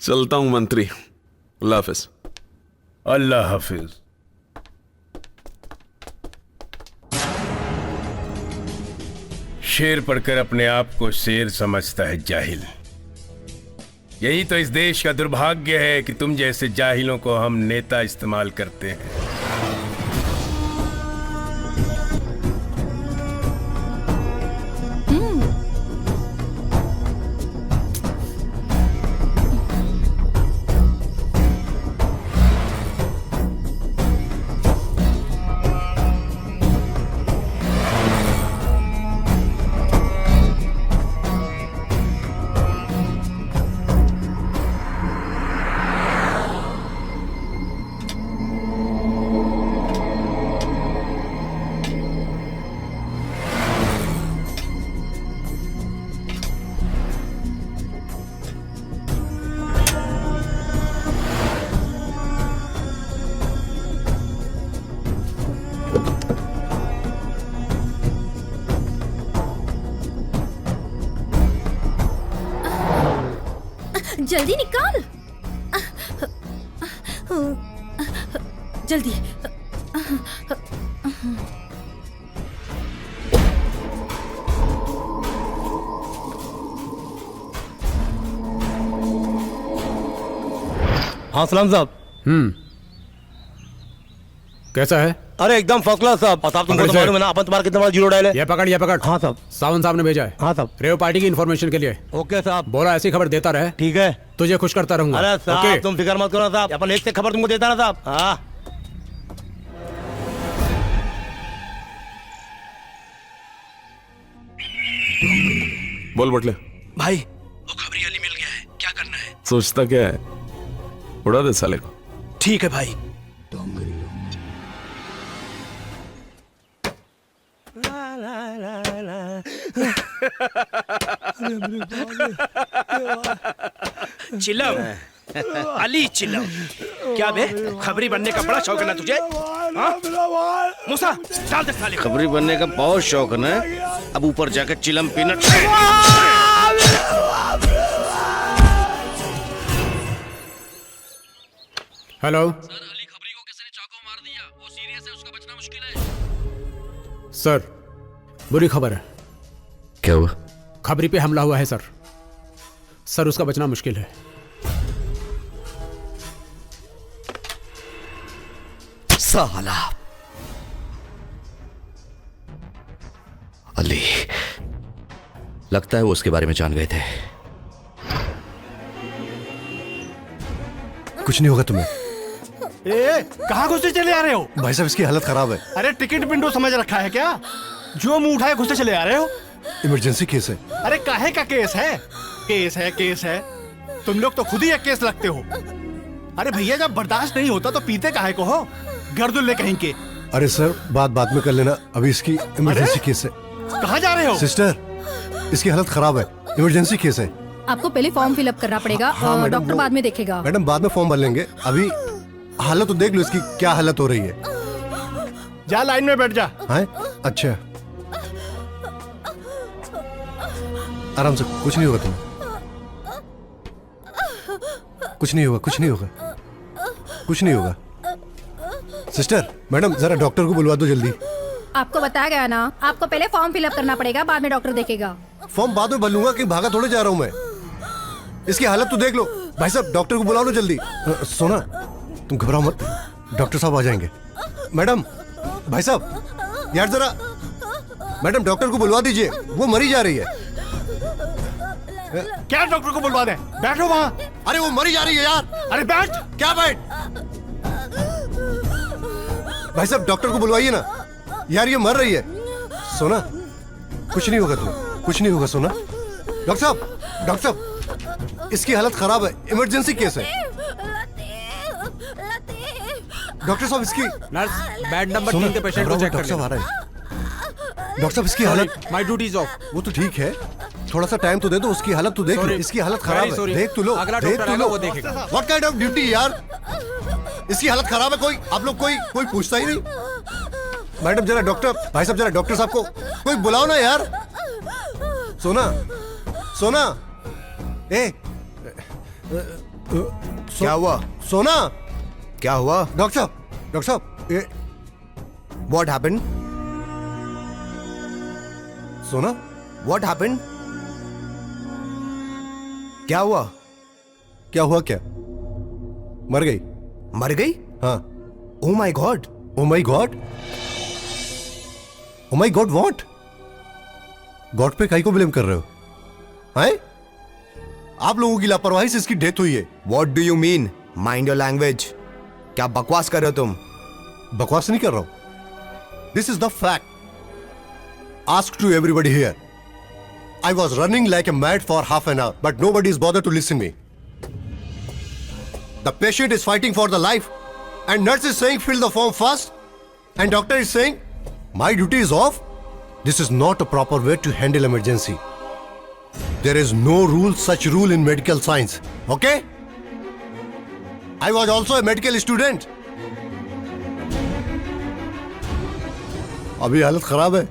चलता हूं मंत्री, अल्लाह हाफिज। अल्लाह हाफिज। शेर पढ़कर अपने आप को शेर समझता है जाहिल। यही तो इस देश का दुर्भाग्य है कि तुम जैसे जाहिलों को हम नेता इस्तेमाल करते हैं। जल्दी निकाल, जल्दी। हाँ सलाम साहब। कैसा है? अरे एकदम फर्स्ट क्लास साहब। और साहब तुमको तो मालूम है ना अपन तुम्हारा कितना बड़ा जीरो डायल है। ये पकड़, ये पकड़। हाँ साहब। सावन साहब ने भेजा है। हाँ साहब। रेव पार्टी की इन्फॉर्मेशन के लिए। ओके साहब। बोला ऐसी खबर देता रहे। ठीक है। तुझे खुश करता रहूंगा। अरे साहब ओके? तुम फिक्र मत करो साहब, अपन एक से खबर तुमको देता ना साहब। हाँ बोल बटले। भाई वो खबरी अली मिल गया है, क्या करना है? सोचता क्या है, उड़ा दे साले को। ठीक है भाई। चिलम, अली चिलम, क्या बे खबरी बनने का बड़ा शौक है ना तुझे? हाँ? मूसा डाल दे साले को। खबरी बनने का बहुत शौक है ना, अब ऊपर जाकर चिलम पीना। हेलो सर, बुरी खबर है। क्या हुआ? खबरी पे हमला हुआ है सर। सर उसका बचना मुश्किल है। साला अली, लगता है वो उसके बारे में जान गए थे। कुछ नहीं होगा तुम्हें। ए, कहाँ घुसते चले आ रहे हो? भाई साहब इसकी हालत खराब है। अरे टिकट विंडो समझ रखा है क्या? जो मुंह उठाए घुसते चले आ रहे हो? इमरजेंसी केस है। अरे काहे का केस है? केस है, केस है। तुम लोग तो खुद ही एक केस लगते हो। अरे भैया जब बर्दाश्त नहीं होता तो पीते काहे को हो? गर्दुल्ले कहीं के। अरे सर बात बाद में कर लेना, अभी इसकी इमरजेंसी केस है। कहाँ जा रहे हो? सिस्टर इसकी हालत खराब है, इमरजेंसी केस है। आपको पहले फॉर्म फिलअप करना पड़ेगा। हाँ, डॉक्टर बाद में देखेगा। मैडम बाद में फॉर्म भर लेंगे, अभी हालत तो देख लो इसकी क्या हालत हो रही है। जा लाइन में बैठ जा। हाँ अच्छा, आराम से, कुछ नहीं होगा तुम्हें, कुछ नहीं होगा, कुछ नहीं होगा, कुछ नहीं होगा। सिस्टर मैडम जरा डॉक्टर को बुलवा दो जल्दी। आपको बताया गया ना, आपको पहले फॉर्म फिलअप करना पड़ेगा, बाद में डॉक्टर देखेगा। फॉर्म बाद में भर लूंगा, कि भागा थोड़े जा रहा हूँ मैं। इसकी हालत तो देख लो। भाई साहब डॉक्टर को बुला लो जल्दी। सोना तुम घबराओ मत, डॉक्टर साहब आ जाएंगे। मैडम, भाई साहब यार जरा, मैडम डॉक्टर को बुलवा दीजिए, वो मरी जा रही है। क्या डॉक्टर को बुलवा दे? बैठो वहाँ। अरे वो मरी जा रही है यार। अरे बैठ। क्या बैठ? भाई साहब डॉक्टर को बुलवाइए ना यार, ये मर रही है। सोना कुछ नहीं होगा तुम्हें, कुछ नहीं होगा सोना। डॉक्टर साहब, डॉक्टर साहब इसकी हालत खराब है, इमरजेंसी केस है। डॉक्टर साहब इसकी नर्स बेड नंबर 3 के पेशेंट को चेक कर। डॉक्टर साहब आ रहे हैं। डॉक्टर साहब इसकी हालत। My duty is of. वो तो ठीक है थोड़ा सा टाइम तो दे दो, उसकी हालत तो देख लो, इसकी हालत खराब है, देख तू लो, अगला देख डॉक्टर तू आएगा, लो। वो देखेगा। व्हाट काइंड ऑफ ड्यूटी यार, इसकी हालत खराब है, कोई आप लोग कोई पूछता ही नहीं। मैडम जरा डॉक्टर, भाई साहब जरा डॉक्टर साहब को कोई बुलाओ ना यार। सोना ए क्या हुआ सोना? क्या हुआ डॉक्टर साहब व्हाट हैपेंड? सोना व्हाट हैपेंड? क्या हुआ क्या? मर गई? हाँ। ओ माई गॉड व्हाट? गॉड पे काई को ब्लेम कर रहे हो? हैं? आप लोगों की लापरवाही से इसकी डेथ हुई है। What do you mean? Mind your language. क्या बकवास कर रहे हो तुम? बकवास नहीं कर रहा हूं। This is the fact. Ask to everybody here. I was running like a mad for half an hour, but nobody is bothered to listen me. The patient is fighting for the life, and nurse is saying fill the form fast, and doctor is saying my duty is off. This is not a proper way to handle emergency. There is no such rule in medical science. Okay? I was also a medical student. अभी हालत खराब है।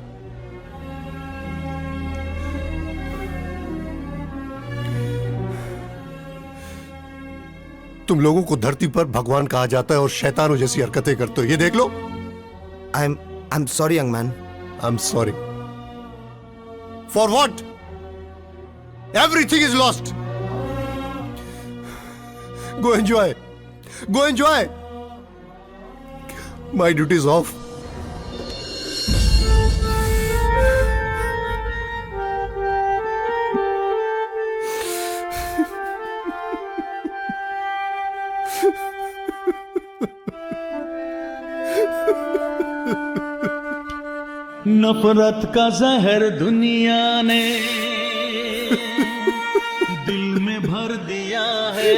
तुम लोगों को धरती पर भगवान कहा जाता है और शैतानों जैसी हरकतें करते हो, ये देख लो। I'm sorry, young man. I'm sorry. For what? Everything is lost. Go enjoy. My duty is off. नफरत का जहर दुनिया ने दिल में भर दिया है।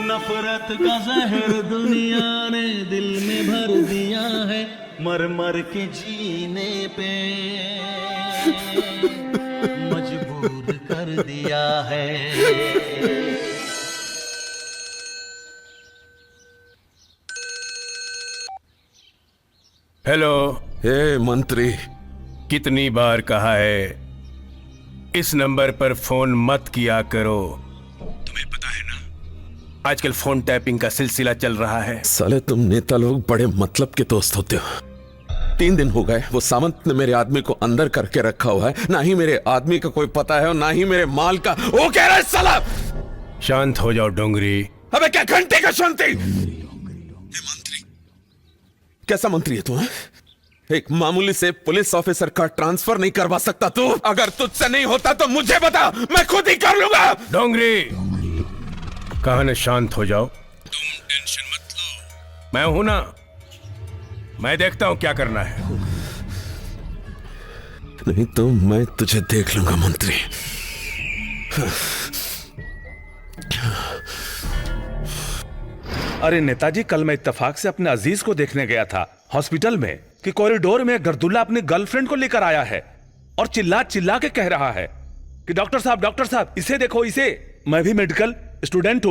नफरत का जहर दुनिया ने दिल में भर दिया है। मर मर के जीने पे मजबूर कर दिया है। हेलो। हे मंत्री, कितनी बार कहा है इस नंबर पर फोन मत किया करो। तुम्हें पता है ना आजकल फोन टैपिंग का सिलसिला चल रहा है। साले तुम नेता लोग बड़े मतलब के दोस्त होते हो। 3 दिन हो गए वो सामंत ने मेरे आदमी को अंदर करके रखा हुआ है। ना ही मेरे आदमी का कोई पता है और ना ही मेरे माल का। वो कह रहा है साला। शांत हो जाओ डोंगरी। अबे क्या घंटे का शांति? कैसा मंत्री है तू? एक मामूली से पुलिस ऑफिसर का ट्रांसफर नहीं करवा सकता तू? अगर तुझसे नहीं होता तो मुझे बता, मैं खुद ही कर लूंगा। डोंगरी कहा ना शांत हो जाओ। तुम टेंशन मत लो, मैं हूं ना, मैं देखता हूं क्या करना है। नहीं तो मैं तुझे देख लूंगा मंत्री। अरे नेताजी, कल मैं इत्तेफाक से अपने अजीज को देखने गया था हॉस्पिटल में कि कॉरिडोर में गर्दुल्ला अपनी गर्लफ्रेंड को लेकर आया है और चिल्ला चिल्ला के कह रहा है कि डॉक्टर साहब इसे देखो, इसे। मैं भी मेडिकल स्टूडेंट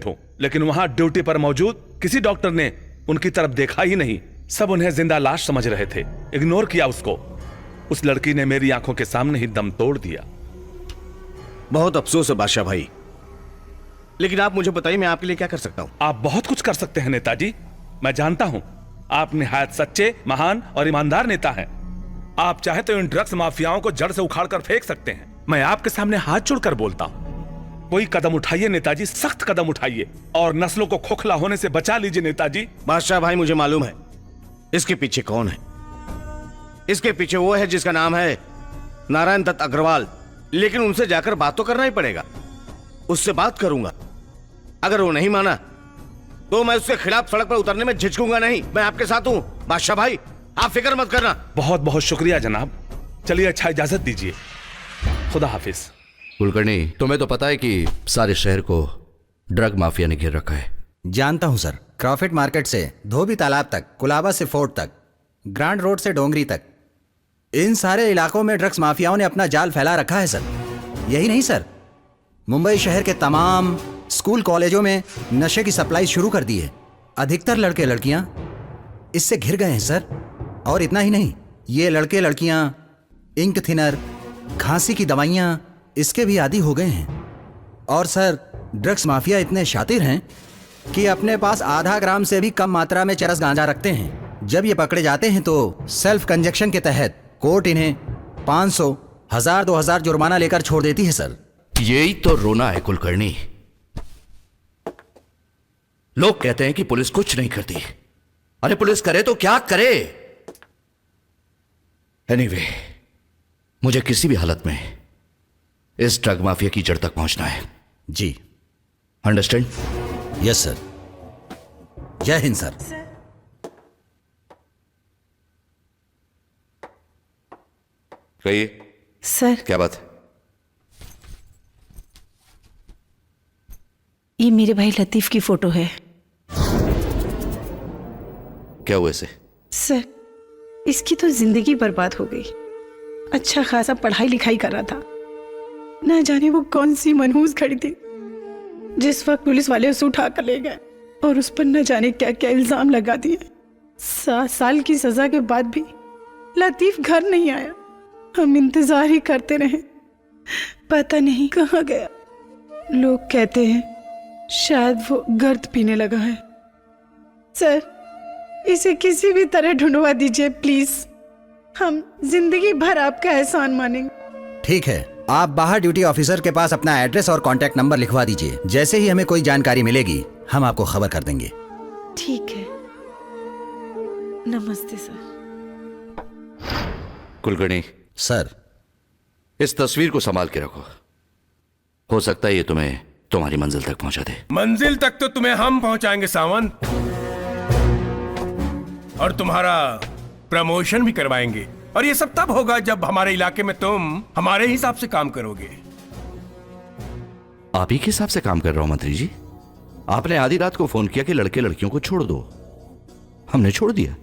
हूं, लेकिन वहां ड्यूटी पर मौजूद किसी डॉक्टर ने उनकी तरफ देखा ही नहीं। सब उन्हें जिंदा लाश समझ रहे थे, इग्नोर किया उसको। उस लड़की ने मेरी आंखों के सामने ही दम तोड़ दिया। बहुत अफसोस है बादशाह भाई, लेकिन आप मुझे बताइए मैं आपके लिए क्या कर सकता हूं? आप बहुत कुछ कर सकते हैं नेताजी। मैं जानता हूं आप निहायत सच्चे, महान और ईमानदार नेता हैं। आप चाहे तो इन ड्रग्स माफियाओं को जड़ से उखाड़ कर फेंक सकते हैं। मैं आपके सामने हाथ जोड़कर बोलता हूं, कोई कदम उठाइए नेताजी, सख्त कदम उठाइए और नस्लों को खोखला होने से बचा लीजिए नेताजी। बादशाह भाई, मुझे मालूम है इसके पीछे कौन है। इसके पीछे वो है जिसका नाम है नारायण दत्त अग्रवाल। लेकिन उनसे जाकर बात तो करना ही पड़ेगा। उससे बात करूंगा, अगर वो नहीं माना तो मैं उसके खिलाफ सड़क पर उतरने में झिझकूंगा नहीं। मैं आपके साथ हूं बादशाह भाई, आप फिक्र मत करना। बहुत बहुत शुक्रिया जनाब। चलिए अच्छा, इजाजत दीजिए। खुदा हाफिज। कुलकर्णी, तुम्हें तो पता है कि सारे शहर को ड्रग माफिया ने घेर रखा है। जानता हूं सर। क्रॉफिट मार्केट से धोबी तालाब तक, कुलाबा से फोर्ट तक, ग्रांड रोड से डोंगरी तक, इन सारे इलाकों में ड्रग्स माफियाओं ने अपना जाल फैला रखा है सर। यही नहीं सर, मुंबई शहर के तमाम स्कूल कॉलेजों में नशे की सप्लाई शुरू कर दी है। अधिकतर लड़के लड़कियां इससे घिर गए हैं सर। और इतना ही नहीं, ये लड़के लड़कियां इंक थिनर, खांसी की दवाइयां इसके भी आदी हो गए हैं। और सर, ड्रग्स माफिया इतने शातिर हैं कि अपने पास आधा ग्राम से भी कम मात्रा में चरस गांजा रखते हैं। जब ये पकड़े जाते हैं तो सेल्फ कंजक्शन के तहत कोर्ट इन्हें 500, 1000, 2000 जुर्माना लेकर छोड़ देती है सर। यही तो रोना है कुलकर्णी। लोग कहते हैं कि पुलिस कुछ नहीं करती। अरे पुलिस करे तो क्या करे। एनीवे, मुझे किसी भी हालत में इस ड्रग माफिया की जड़ तक पहुंचना है। जी, अंडरस्टैंड? Yes sir. जय हिंद सर। कहिए सर, क्या बात है? ये मेरे भाई लतीफ की फोटो है। क्या हुआ इसे? सर, इसकी तो जिंदगी बर्बाद हो गई। अच्छा खासा पढ़ाई लिखाई कर रहा था, ना जाने वो कौन सी मनहूस खड़ी थी जिस वक्त पुलिस वाले उसे उठा कर ले गए और उस पर न जाने क्या क्या इल्जाम लगा दिए। 7 साल की सजा के बाद भी लतीफ घर नहीं आया। हम इंतजार ही करते रहे, पता नहीं कहाँ गया। लोग कहते हैं शायद वो गर्द पीने लगा है। सर, इसे किसी भी तरह ढूंढवा दीजिए प्लीज। हम जिंदगी भर आपका एहसान मानेंगे। ठीक है, आप बाहर ड्यूटी ऑफिसर के पास अपना एड्रेस और कांटेक्ट नंबर लिखवा दीजिए। जैसे ही हमें कोई जानकारी मिलेगी हम आपको खबर कर देंगे। ठीक है, नमस्ते सर। कुलकर्णी सर, इस तस्वीर को संभाल के रखो। हो सकता है ये तुम्हें तुम्हारी मंजिल तक पहुंचा दे। मंजिल तक तो तुम्हें हम पहुंचाएंगे सावंत, और तुम्हारा प्रमोशन भी करवाएंगे। और ये सब तब होगा जब हमारे इलाके में तुम हमारे हिसाब से काम करोगे। आप ही के हिसाब से काम कर रहा हूं मंत्री जी। आपने आधी रात को फोन किया कि लड़के लड़कियों को छोड़ दो, हमने छोड़ दिया।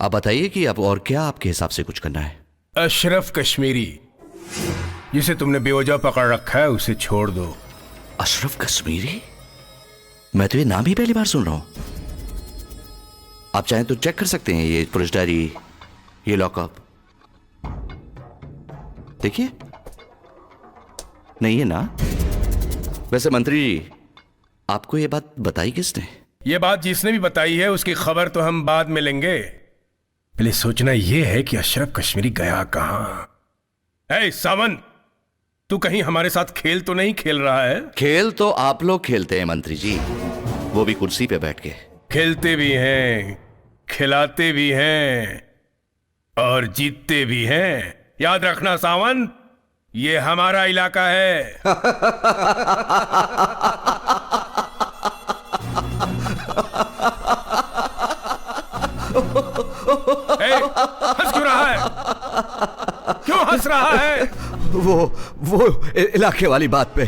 आप बताइए कि अब और क्या आपके हिसाब से कुछ करना है? अशरफ कश्मीरी, जिसे तुमने बेवजह पकड़ रखा है, उसे छोड़ दो। अशरफ कश्मीरी? मैं तो ये नाम ही पहली बार सुन रहा हूं। आप चाहें तो चेक कर सकते हैं ये पुलिस डायरी, ये लॉकअप। देखिए, नहीं है ना? वैसे मंत्री जी, आपको ये बात बताई किसने? ये बात जिसने भी बताई है उसकी खबर तो हम बाद में लेंगे। पहले सोचना यह है कि अशरफ कश्मीरी गया कहां। ए सावंत, तू कहीं हमारे साथ खेल तो नहीं खेल रहा है? खेल तो आप लोग खेलते हैं मंत्री जी, वो भी कुर्सी पे बैठ के। खेलते भी हैं, खिलाते भी हैं और जीतते भी हैं। याद रखना सावंत, ये हमारा इलाका है। हंस क्यों रहा है? क्यों हंस रहा है? वो इलाके वाली बात पे।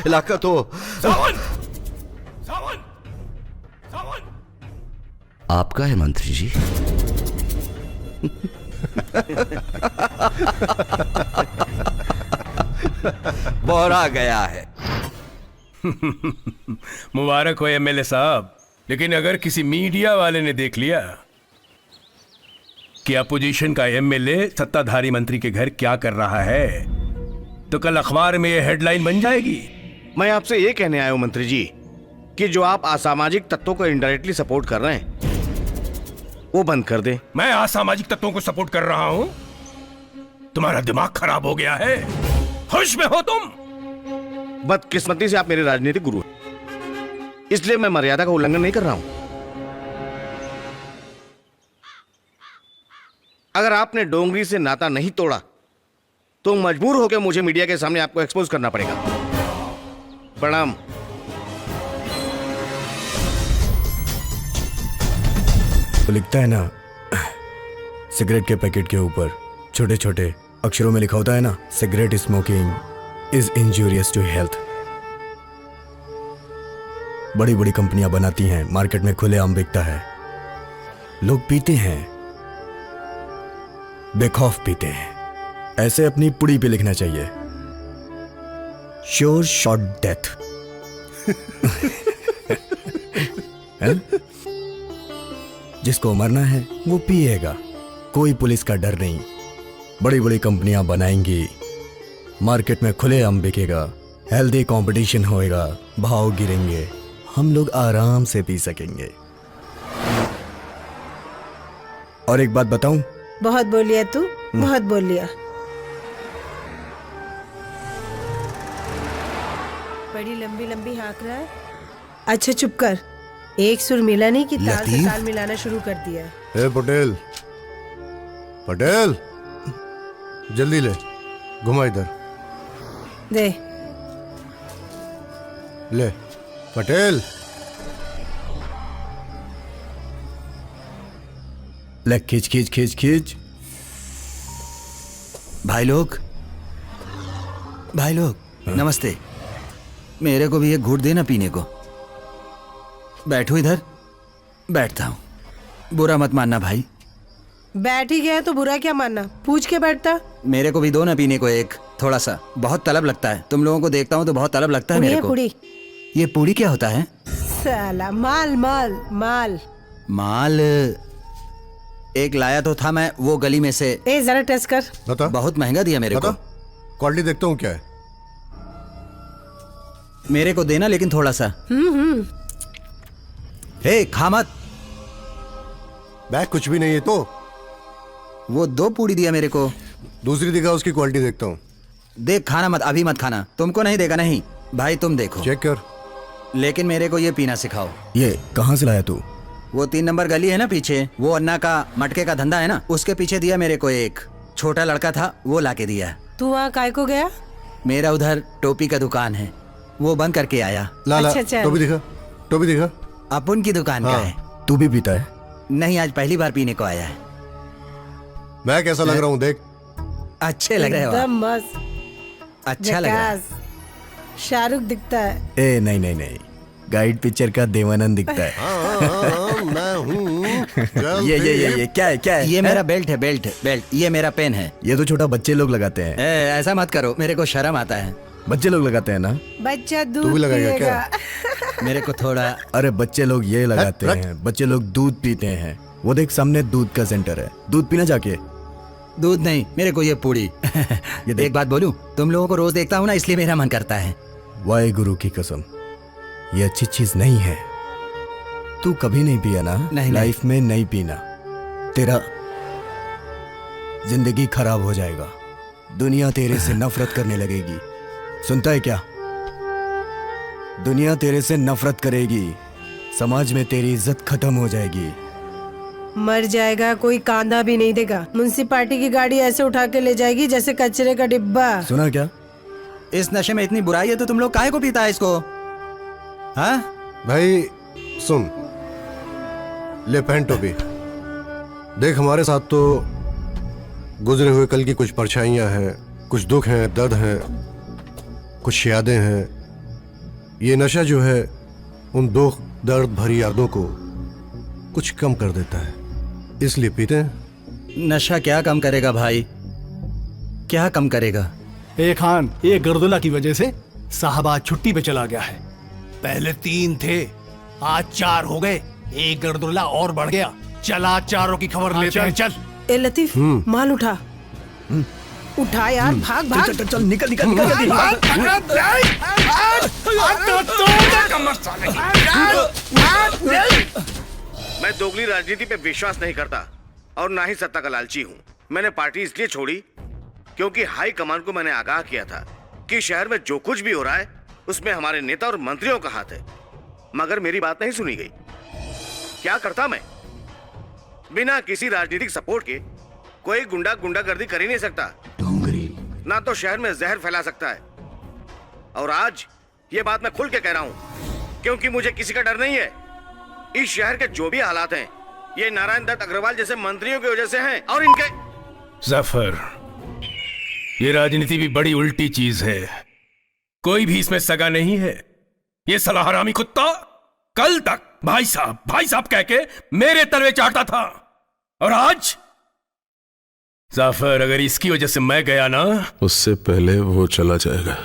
इलाका तो आपका है मंत्री जी। बोरा गया है। मुबारक हो एमएलए साहब। लेकिन अगर किसी मीडिया वाले ने देख लिया कि अपोजिशन का एमएलए सत्ताधारी मंत्री के घर क्या कर रहा है, तो कल अखबार में यह हेडलाइन बन जाएगी। मैं आपसे ये कहने आया हूं मंत्री जी कि जो आप असामाजिक तत्वों को इनडायरेक्टली सपोर्ट कर रहे हैं वो बंद कर दे। मैं असामाजिक तत्वों को सपोर्ट कर रहा हूं? तुम्हारा दिमाग खराब हो गया है? होश में हो तुम? बदकिस्मती से आप मेरे राजनीतिक गुरु हैं, इसलिए मैं मर्यादा का उल्लंघन नहीं कर रहा हूं। अगर आपने डोंगरी से नाता नहीं तोड़ा तो मजबूर होकर मुझे मीडिया के सामने आपको एक्सपोज करना पड़ेगा। प्रणाम। तो लिखता है ना सिगरेट के पैकेट के ऊपर छोटे छोटे अक्षरों में लिखा होता है ना, cigarette smoking is injurious to health. बड़ी बड़ी कंपनियां बनाती हैं, मार्केट में खुलेआम बिकता है, लोग पीते हैं, बेखौफ पीते हैं। ऐसे अपनी पुड़ी पे लिखना चाहिए, श्योर शॉट डेथ। जिसको मरना है वो पिएगा, कोई पुलिस का डर नहीं। बड़ी बड़ी कंपनियां बनाएंगी, मार्केट में खुलेआम बिकेगा, हेल्दी कंपटीशन होएगा, भाव गिरेंगे, हम लोग आराम से पी सकेंगे। और एक बात बताऊं? बहुत बोल लिया तू, बहुत बोल लिया। बड़ी लंबी लंबी हाँक रहा है। अच्छा चुप कर, एक सुर मिला नहीं कि ताल से ताल मिलाना शुरू कर दिया। ए पटेल, पटेल जल्दी ले, घुमा इधर। दे ले पटेल। ले खींच खींच खींच खींच। भाई लोग नमस्ते। मेरे को भी एक घूंट देना पीने को। बैठो इधर। बैठता हूँ, बुरा मत मानना भाई। बैठ ही गया तो बुरा क्या मानना, पूछ के बैठता। मेरे को भी दो ना पीने को एक, थोड़ा सा। बहुत तलब लगता है, तुम लोगों को देखता हूँ तो बहुत तलब लगता है मेरे को। पुड़ी। ये पुड़ी क्या होता है? साला माल माल माल माल। एक लाया तो था मैं वो गली में से। ए जरा टेस्ट कर। बता। बहुत महंगा दिया मेरे को। क्वालिटी देखता हूँ क्या है। मेरे को देना लेकिन थोड़ा सा। हे खा मत। बैग कुछ भी नहीं है तो। वो दो पूड़ी दिया मेरे को। दूसरी दिखा, उसकी क्वालिटी देखता हूँ। देख, खाना मत, अभी मत खाना। तुमको नहीं देगा। नहीं भाई तुम देखो। चेक कर। लेकिन मेरे को ये पीना सिखाओ। ये कहाँ से लाया तू? वो 3 नंबर गली है ना पीछे, वो अन्ना का मटके का धंधा है ना, उसके पीछे दिया मेरे को। एक छोटा लड़का था, वो लाके दिया। तू वहाँ काय को गया? मेरा उधर टोपी का दुकान है, वो बंद करके आया। लाला टोपी दिखा, टोपी दिखा। अपन की दुकान का है। तू भी पीता है? नहीं, आज पहली बार पीने को आया है। मैं कैसा लग रहा हूँ देख। अच्छे लग रहे हो। एकदम मस्त, अच्छा लग रहा है। शाहरुख दिखता है। ए नहीं नहीं नहीं, गाइड पिक्चर का देवानंद दिखता है। मैं हूँ। ये क्या है, क्या है? ये मेरा बेल्ट है, बेल्ट। ये मेरा पेन है। ये तो छोटा बच्चे लोग लगाते हैं। ऐसा मत करो, मेरे को शर्म आता है। बच्चे लोग लगाते हैं ना? बच्चा तू दूध भी लगाएगा पिएगा। मेरे को थोड़ा। अरे बच्चे लोग ये लगाते हैं, बच्चे लोग दूध पीते हैं। वो देख सामने दूध का सेंटर है, दूध पीना जाके। दूध नहीं, मेरे को ये पूड़ी। ये एक बात बोलूं, तुम लोगों को रोज देखता हूँ ना, इसलिए मेरा मन करता है। वाहे गुरु की कसम, ये अच्छी चीज नहीं है। तू कभी नहीं पिया ना? नहीं, लाइफ में नहीं पीना, तेरा जिंदगी खराब हो जाएगा। दुनिया तेरे से नफरत करने लगेगी। सुनता है क्या? दुनिया तेरे से नफरत करेगी, समाज में तेरी इज्जत खत्म हो जाएगी। मर जाएगा, कोई कांधा भी नहीं देगा। म्युनिसिपालिटी की गाड़ी ऐसे उठा के ले जाएगी जैसे कचरे का डिब्बा। सुना क्या? इस नशे में इतनी बुराई है तो तुम लोग काहे को पीता है इसको? हाँ भाई सुन, ले पहन टोपी। देख, हमारे साथ तो गुजरे हुए कल की कुछ परछाइयां हैं, कुछ दुख हैं, दर्द हैं, कुछ यादें हैं। ये नशा जो है उन दुख दर्द भरी यादों को कुछ कम कर देता है, इसलिए पीते हैं। नशा क्या कम करेगा भाई, क्या कम करेगा? ए खान, ये गर्दुला की वजह से साहब आज छुट्टी पे चला गया है। पहले 3 थे, आज 4 हो गए। एक गर्दुला और बढ़ गया। चला चारों की खबर लेते हैं। चल। ए लतीफ, माल उठा। उठा यार, भाग भाग। चल चल, निकल निकल निकल। मैं दोगली राजनीति पे विश्वास नहीं करता और ना ही सत्ता का लालची हूँ। मैंने पार्टी इसलिए छोड़ी क्योंकि हाई कमान को मैंने आगाह किया था कि शहर में जो कुछ भी हो रहा है उसमें हमारे नेता और मंत्रियों का हाथ है। मगर मेरी बात नहीं सुनी गई। क्या करता मैं? बिना किसी राजनीतिक सपोर्ट के कोई गुंडागर्दी कर ही नहीं सकता। ना तो शहर में जहर फैला सकता है। और आज ये बात मैं खुल के कह रहा हूं क्योंकि मुझे किसी का डर नहीं है। इस शहर के जो भी हालात हैं ये नारायण दत्त अग्रवाल जैसे मंत्रियों की वजह से हैं और इनके। जफर, ये राजनीति भी बड़ी उल्टी चीज है। कोई भी इसमें सगा नहीं है। ये साला हरामी कुत्ता कल तक भाई साहब कह के मेरे तलवे चाटता था और आज जाफर, अगर इसकी वजह से मैं गया ना, उससे पहले वो चला जाएगा।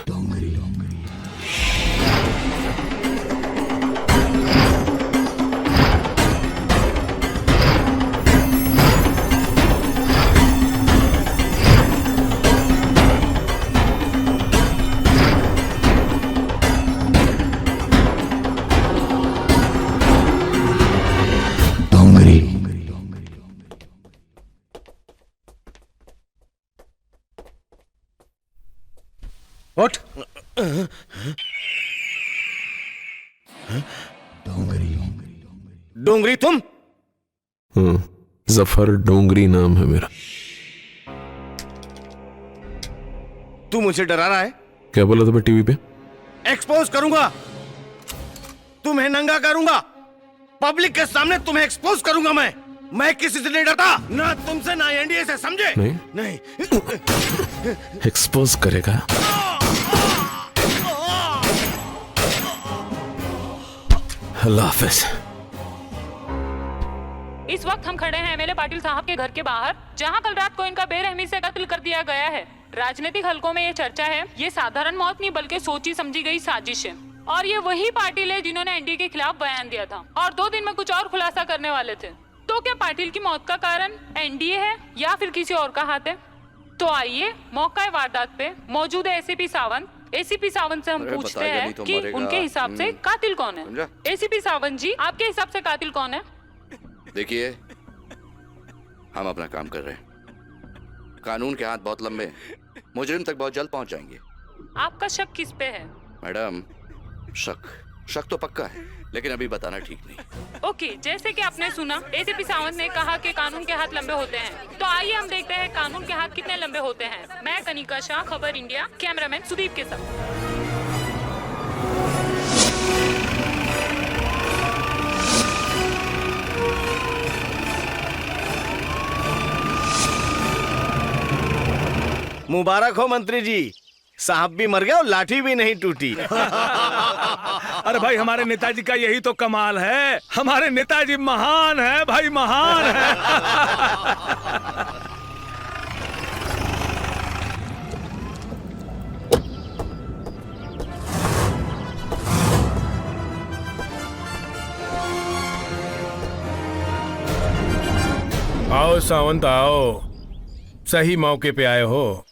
उठ। डोंगरी तुम? जफर डोंगरी नाम है मेरा। तू मुझे डरा रहा है? क्या बोला था मैं टीवी पे? एक्सपोज करूंगा, तुम्हें नंगा करूंगा, पब्लिक के सामने तुम्हें एक्सपोज करूंगा। मैं किसी से नहीं डरता, ना तुमसे ना एनडीए से, समझे? नहीं। एक्सपोज करेगा? अल्लाह हाफिज। इस वक्त हम खड़े हैं एमएलए पाटिल साहब के घर के बाहर, जहां कल रात को इनका बेरहमी से कत्ल कर दिया गया है। राजनीतिक हलकों में ये चर्चा है, ये साधारण मौत नहीं बल्कि सोची समझी गई साजिश है। और ये वही पाटिल है जिन्होंने एनडीए के खिलाफ बयान दिया था और 2 दिन में कुछ और खुलासा करने वाले थे। तो क्या पाटिल की मौत का कारण एनडीए है या फिर किसी और का हाथ है? तो आइए मौका वारदात पे मौजूद है एसीपी सावंत। एसीपी सावंत से हम पूछते हैं कि उनके हिसाब से कातिल कौन है। एसीपी सावंत जी, आपके हिसाब से कातिल कौन है? देखिए, हम अपना काम कर रहे हैं, कानून के हाथ बहुत लंबे हैं, मुजरिम तक बहुत जल्द पहुंच जाएंगे। आपका शक किस पे है? मैडम, शक तो पक्का है, लेकिन अभी बताना ठीक नहीं। ओके, जैसे कि आपने सुना, एसीपी सावंत ने कहा कि कानून के हाथ लंबे होते हैं। तो आइए हम देखते हैं कानून के हाथ कितने लंबे होते हैं। मैं कनिका शाह, खबर इंडिया, कैमरामैन सुदीप के साथ। मुबारक हो मंत्री जी, साहब भी मर गया और लाठी भी नहीं टूटी। अरे भाई, हमारे नेताजी का यही तो कमाल है। हमारे नेताजी महान है भाई, महान है। आओ सावंत, आओ, सही मौके पे आए हो।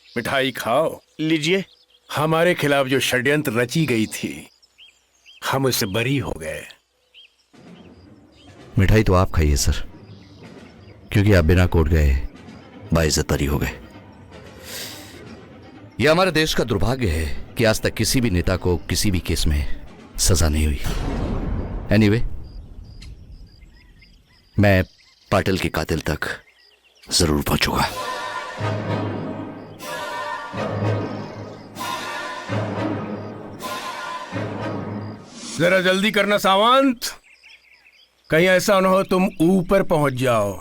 मिठाई खाओ। लीजिए। हमारे खिलाफ जो षड्यंत्र रची गई थी, हम उससे बरी हो गए। मिठाई तो आप खाइए सर, क्योंकि आप बिना कोर्ट गए बाइज्जत बरी हो गए। यह हमारे देश का दुर्भाग्य है कि आज तक किसी भी नेता को किसी भी केस में सजा नहीं हुई। एनीवे, मैं पाटिल के कातिल तक जरूर पहुंचूंगा। जरा जल्दी करना सावंत, कहीं ऐसा न हो तुम ऊपर पहुंच जाओ।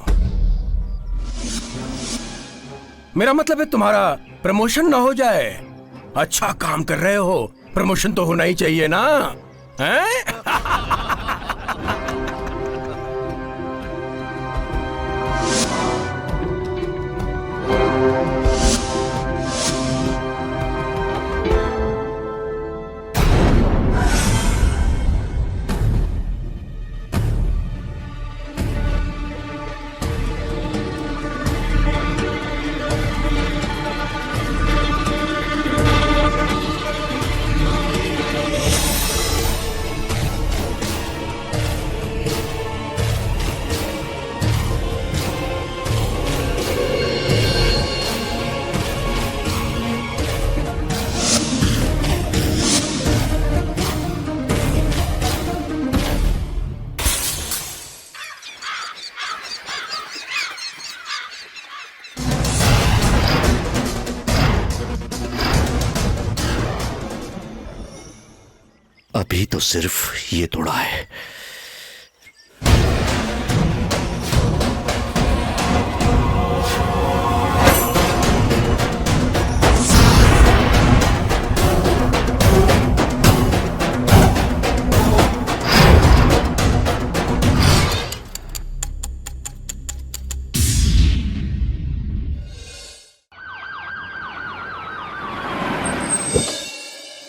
मेरा मतलब है तुम्हारा प्रमोशन ना हो जाए। अच्छा काम कर रहे हो, प्रमोशन तो होना ही चाहिए ना, हैं? अभी तो सिर्फ ये तोड़ा है।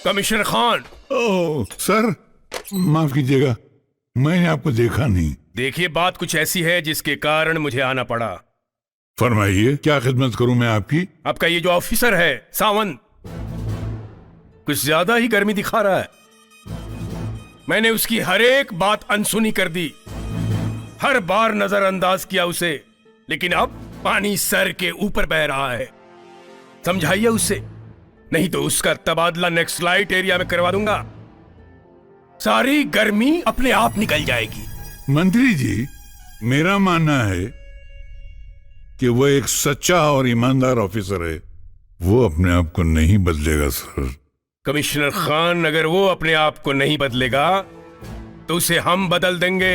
कमिश्नर खान। ओह सर, माफ कीजिएगा, मैंने आपको देखा नहीं। देखिए, बात कुछ ऐसी है जिसके कारण मुझे आना पड़ा। फरमाइए, क्या खिदमत करूं मैं आपकी? आपका ये जो ऑफिसर है सावंत, कुछ ज्यादा ही गर्मी दिखा रहा है। मैंने उसकी हर एक बात अनसुनी कर दी, हर बार नजरअंदाज किया उसे, लेकिन अब पानी सर के ऊपर बह रहा है। समझाइए उससे, नहीं तो उसका तबादला नेक्स्ट लाइट एरिया में करवा दूंगा। सारी गर्मी अपने आप निकल जाएगी। मंत्री जी, मेरा मानना है कि वो एक सच्चा और ईमानदार ऑफिसर है। वो अपने आप को नहीं बदलेगा सर। कमिश्नर खान, अगर वो अपने आप को नहीं बदलेगा तो उसे हम बदल देंगे।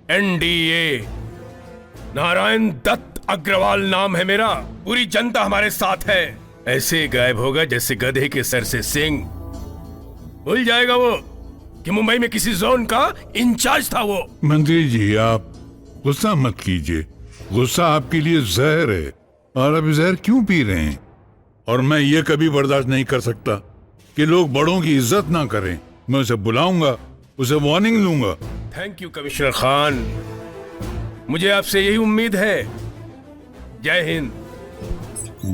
एनडीए, नारायण दत्त अग्रवाल नाम है मेरा। पूरी जनता हमारे साथ है। ऐसे गायब होगा जैसे गधे के सर से सिंग। भूल जाएगा वो कि मुंबई में किसी जोन का इंचार्ज था वो। मंत्री जी, आप गुस्सा मत कीजिए। गुस्सा आपके लिए जहर है, और अब जहर क्यों पी रहे हैं? और मैं ये कभी बर्दाश्त नहीं कर सकता कि लोग बड़ों की इज्जत ना करें। मैं उसे बुलाऊंगा, उसे वार्निंग लूंगा। थैंक यू कमिश्नर खान, मुझे आपसे यही उम्मीद है। जय हिंद।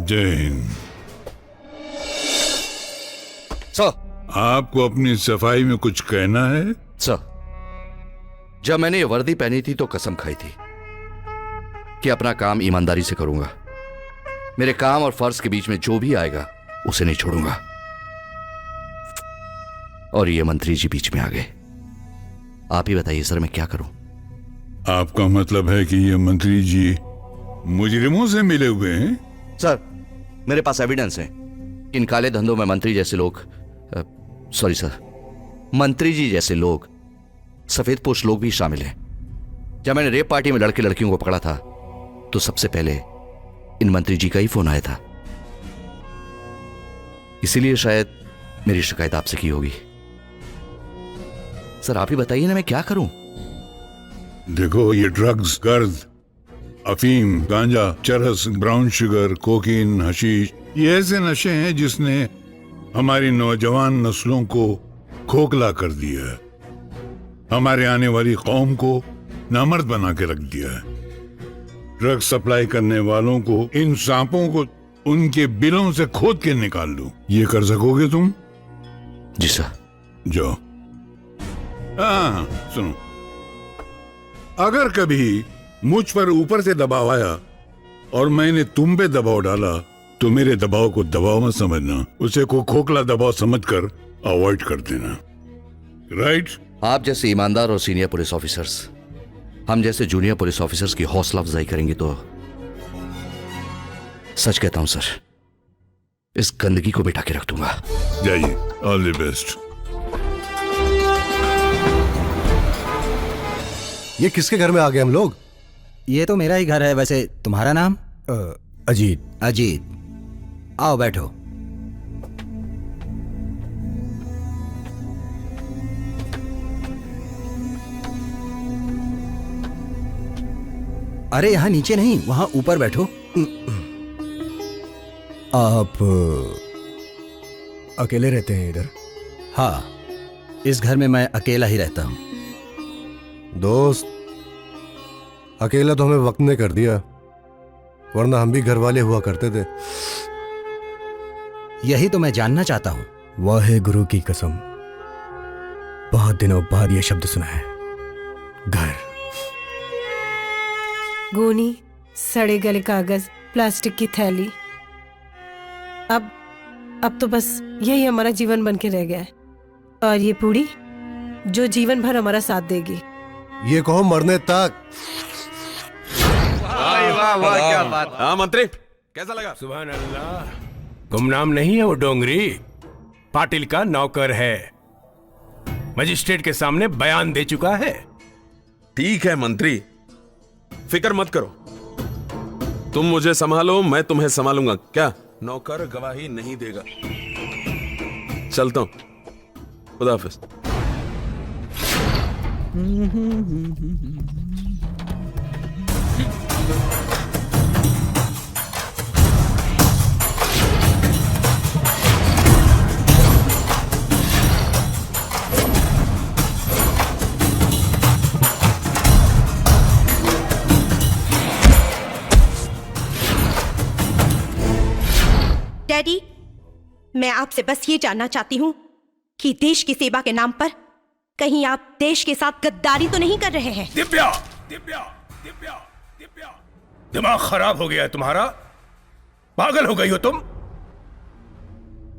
जय हिंद। सर, आपको अपनी सफाई में कुछ कहना है? सर, जब मैंने ये वर्दी पहनी थी तो कसम खाई थी कि अपना काम ईमानदारी से करूंगा। मेरे काम और फर्ज के बीच में जो भी आएगा उसे नहीं छोड़ूंगा। और ये मंत्री जी बीच में आ गए। आप ही बताइए सर, मैं क्या करूं? आपका मतलब है कि ये मंत्री जी मुजरिमों से मिले हुए हैं? सर, मेरे पास एविडेंस है। इन काले धंधों में मंत्री जैसे लोग, सॉरी सर, मंत्री जी जैसे लोग, सफेद पोश लोग भी शामिल हैं। जब मैंने रेप पार्टी में लड़के लड़कियों को पकड़ा था तो सबसे पहले इन मंत्री जी का ही फोन आया था। इसीलिए शायद मेरी शिकायत आपसे की होगी। सर, आप ही बताइए ना, मैं क्या करूं? देखो, ये ड्रग्स, गर्द, अफीम, गांजा, चरस, ब्राउन शुगर, कोकीन, हशीश, ये ऐसे नशे हैं जिसने हमारी नौजवान नस्लों को खोखला कर दिया है, हमारे आने वाली कौम को नामर्द बना के रख दिया है। ड्रग सप्लाई करने वालों को, इन सांपों को उनके बिलों से खोद के निकाल लो। ये कर सकोगे तुम? जी सर। जाओ। हाँ, सुनो, अगर कभी मुझ पर ऊपर से दबाव आया और मैंने तुम पे दबाव डाला तो मेरे दबाव को दबाव मत समझना, उसे को खोखला दबाव समझकर अवॉइड कर देना। राइट? आप जैसे ईमानदार और सीनियर पुलिस ऑफिसर्स हम जैसे जूनियर पुलिस ऑफिसर्स की हौसला अफजाई करेंगे तो सच कहता हूं सर, इस गंदगी को बिठा के रख दूंगा। जाइए, ऑल द बेस्ट। ये किसके घर में आ गए हम लोग? ये तो मेरा ही घर है। वैसे तुम्हारा नाम? अजीत। अजीत, आओ बैठो। अरे यहाँ नीचे नहीं, वहां ऊपर बैठो। आप अकेले रहते हैं इधर? हाँ, इस घर में मैं अकेला ही रहता हूं। दोस्त, अकेला तो हमें वक्त ने कर दिया, वरना हम भी घर वाले हुआ करते थे। यही तो मैं जानना चाहता हूं। वाहे गुरु की कसम, बहुत दिनों बाद यह शब्द सुना है, घर। गोनी, सड़े गले कागज, प्लास्टिक की थैली, अब तो बस यही हमारा जीवन बन के रह गया है। और ये पूड़ी जो जीवन भर हमारा साथ देगी। ये कहो मरने तक। वाह वाह, क्या बात। हाँ मंत्री, कैसा लगा? सुभान अल्लाह। गुमनाम नहीं है वो डोंगरी, पाटिल का नौकर है। मजिस्ट्रेट के सामने बयान दे चुका है। ठीक है मंत्री, फिक्र मत करो, तुम मुझे संभालो, मैं तुम्हें संभालूंगा। क्या नौकर गवाही नहीं देगा? चलता हूं, खुदा हाफिज। डैडी, मैं आपसे बस ये जानना चाहती हूँ कि देश की सेवा के नाम पर कहीं आप देश के साथ गद्दारी तो नहीं कर रहे हैं? दिव्या, दिव्या, दिव्या, दिव्या, दिमाग खराब हो गया है तुम्हारा? पागल हो गई हो तुम?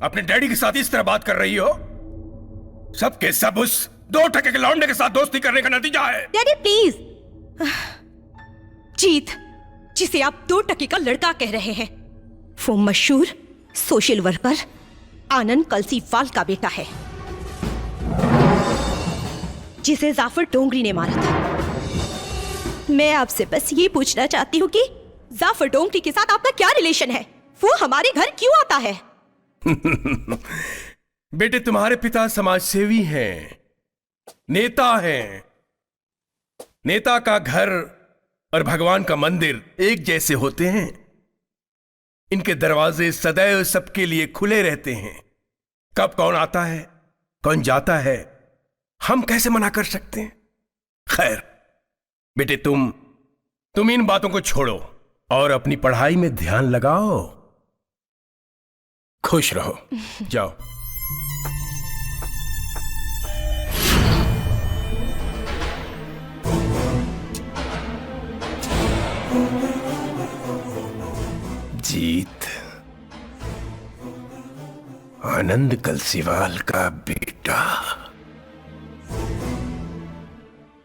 अपने डैडी के साथ इस तरह बात कर रही हो? सबके सब उस 2 टके के लौंडे के साथ दोस्ती करने का नतीजा है। Daddy please. जीत, जिसे आप 2 टके का लड़का कह रहे हैं, वो मशहूर सोशल वर्कर आनंद कलसीवाल का बेटा है, जिसे जाफर डोंगरी ने मारा था। मैं आपसे बस ये पूछना चाहती हूँ कि जाफर डोंगरी के साथ आपका क्या रिलेशन है? वो हमारे घर क्यों आता है? बेटे, तुम्हारे पिता समाज सेवी हैं, नेता हैं। नेता का घर और भगवान का मंदिर एक जैसे होते हैं। इनके दरवाजे सदैव सबके लिए खुले रहते हैं। कब कौन आता है, कौन जाता है, हम कैसे मना कर सकते हैं? खैर बेटे, तुम इन बातों को छोड़ो और अपनी पढ़ाई में ध्यान लगाओ। खुश रहो, जाओ। जीत, आनंद कलसीवाल का बेटा।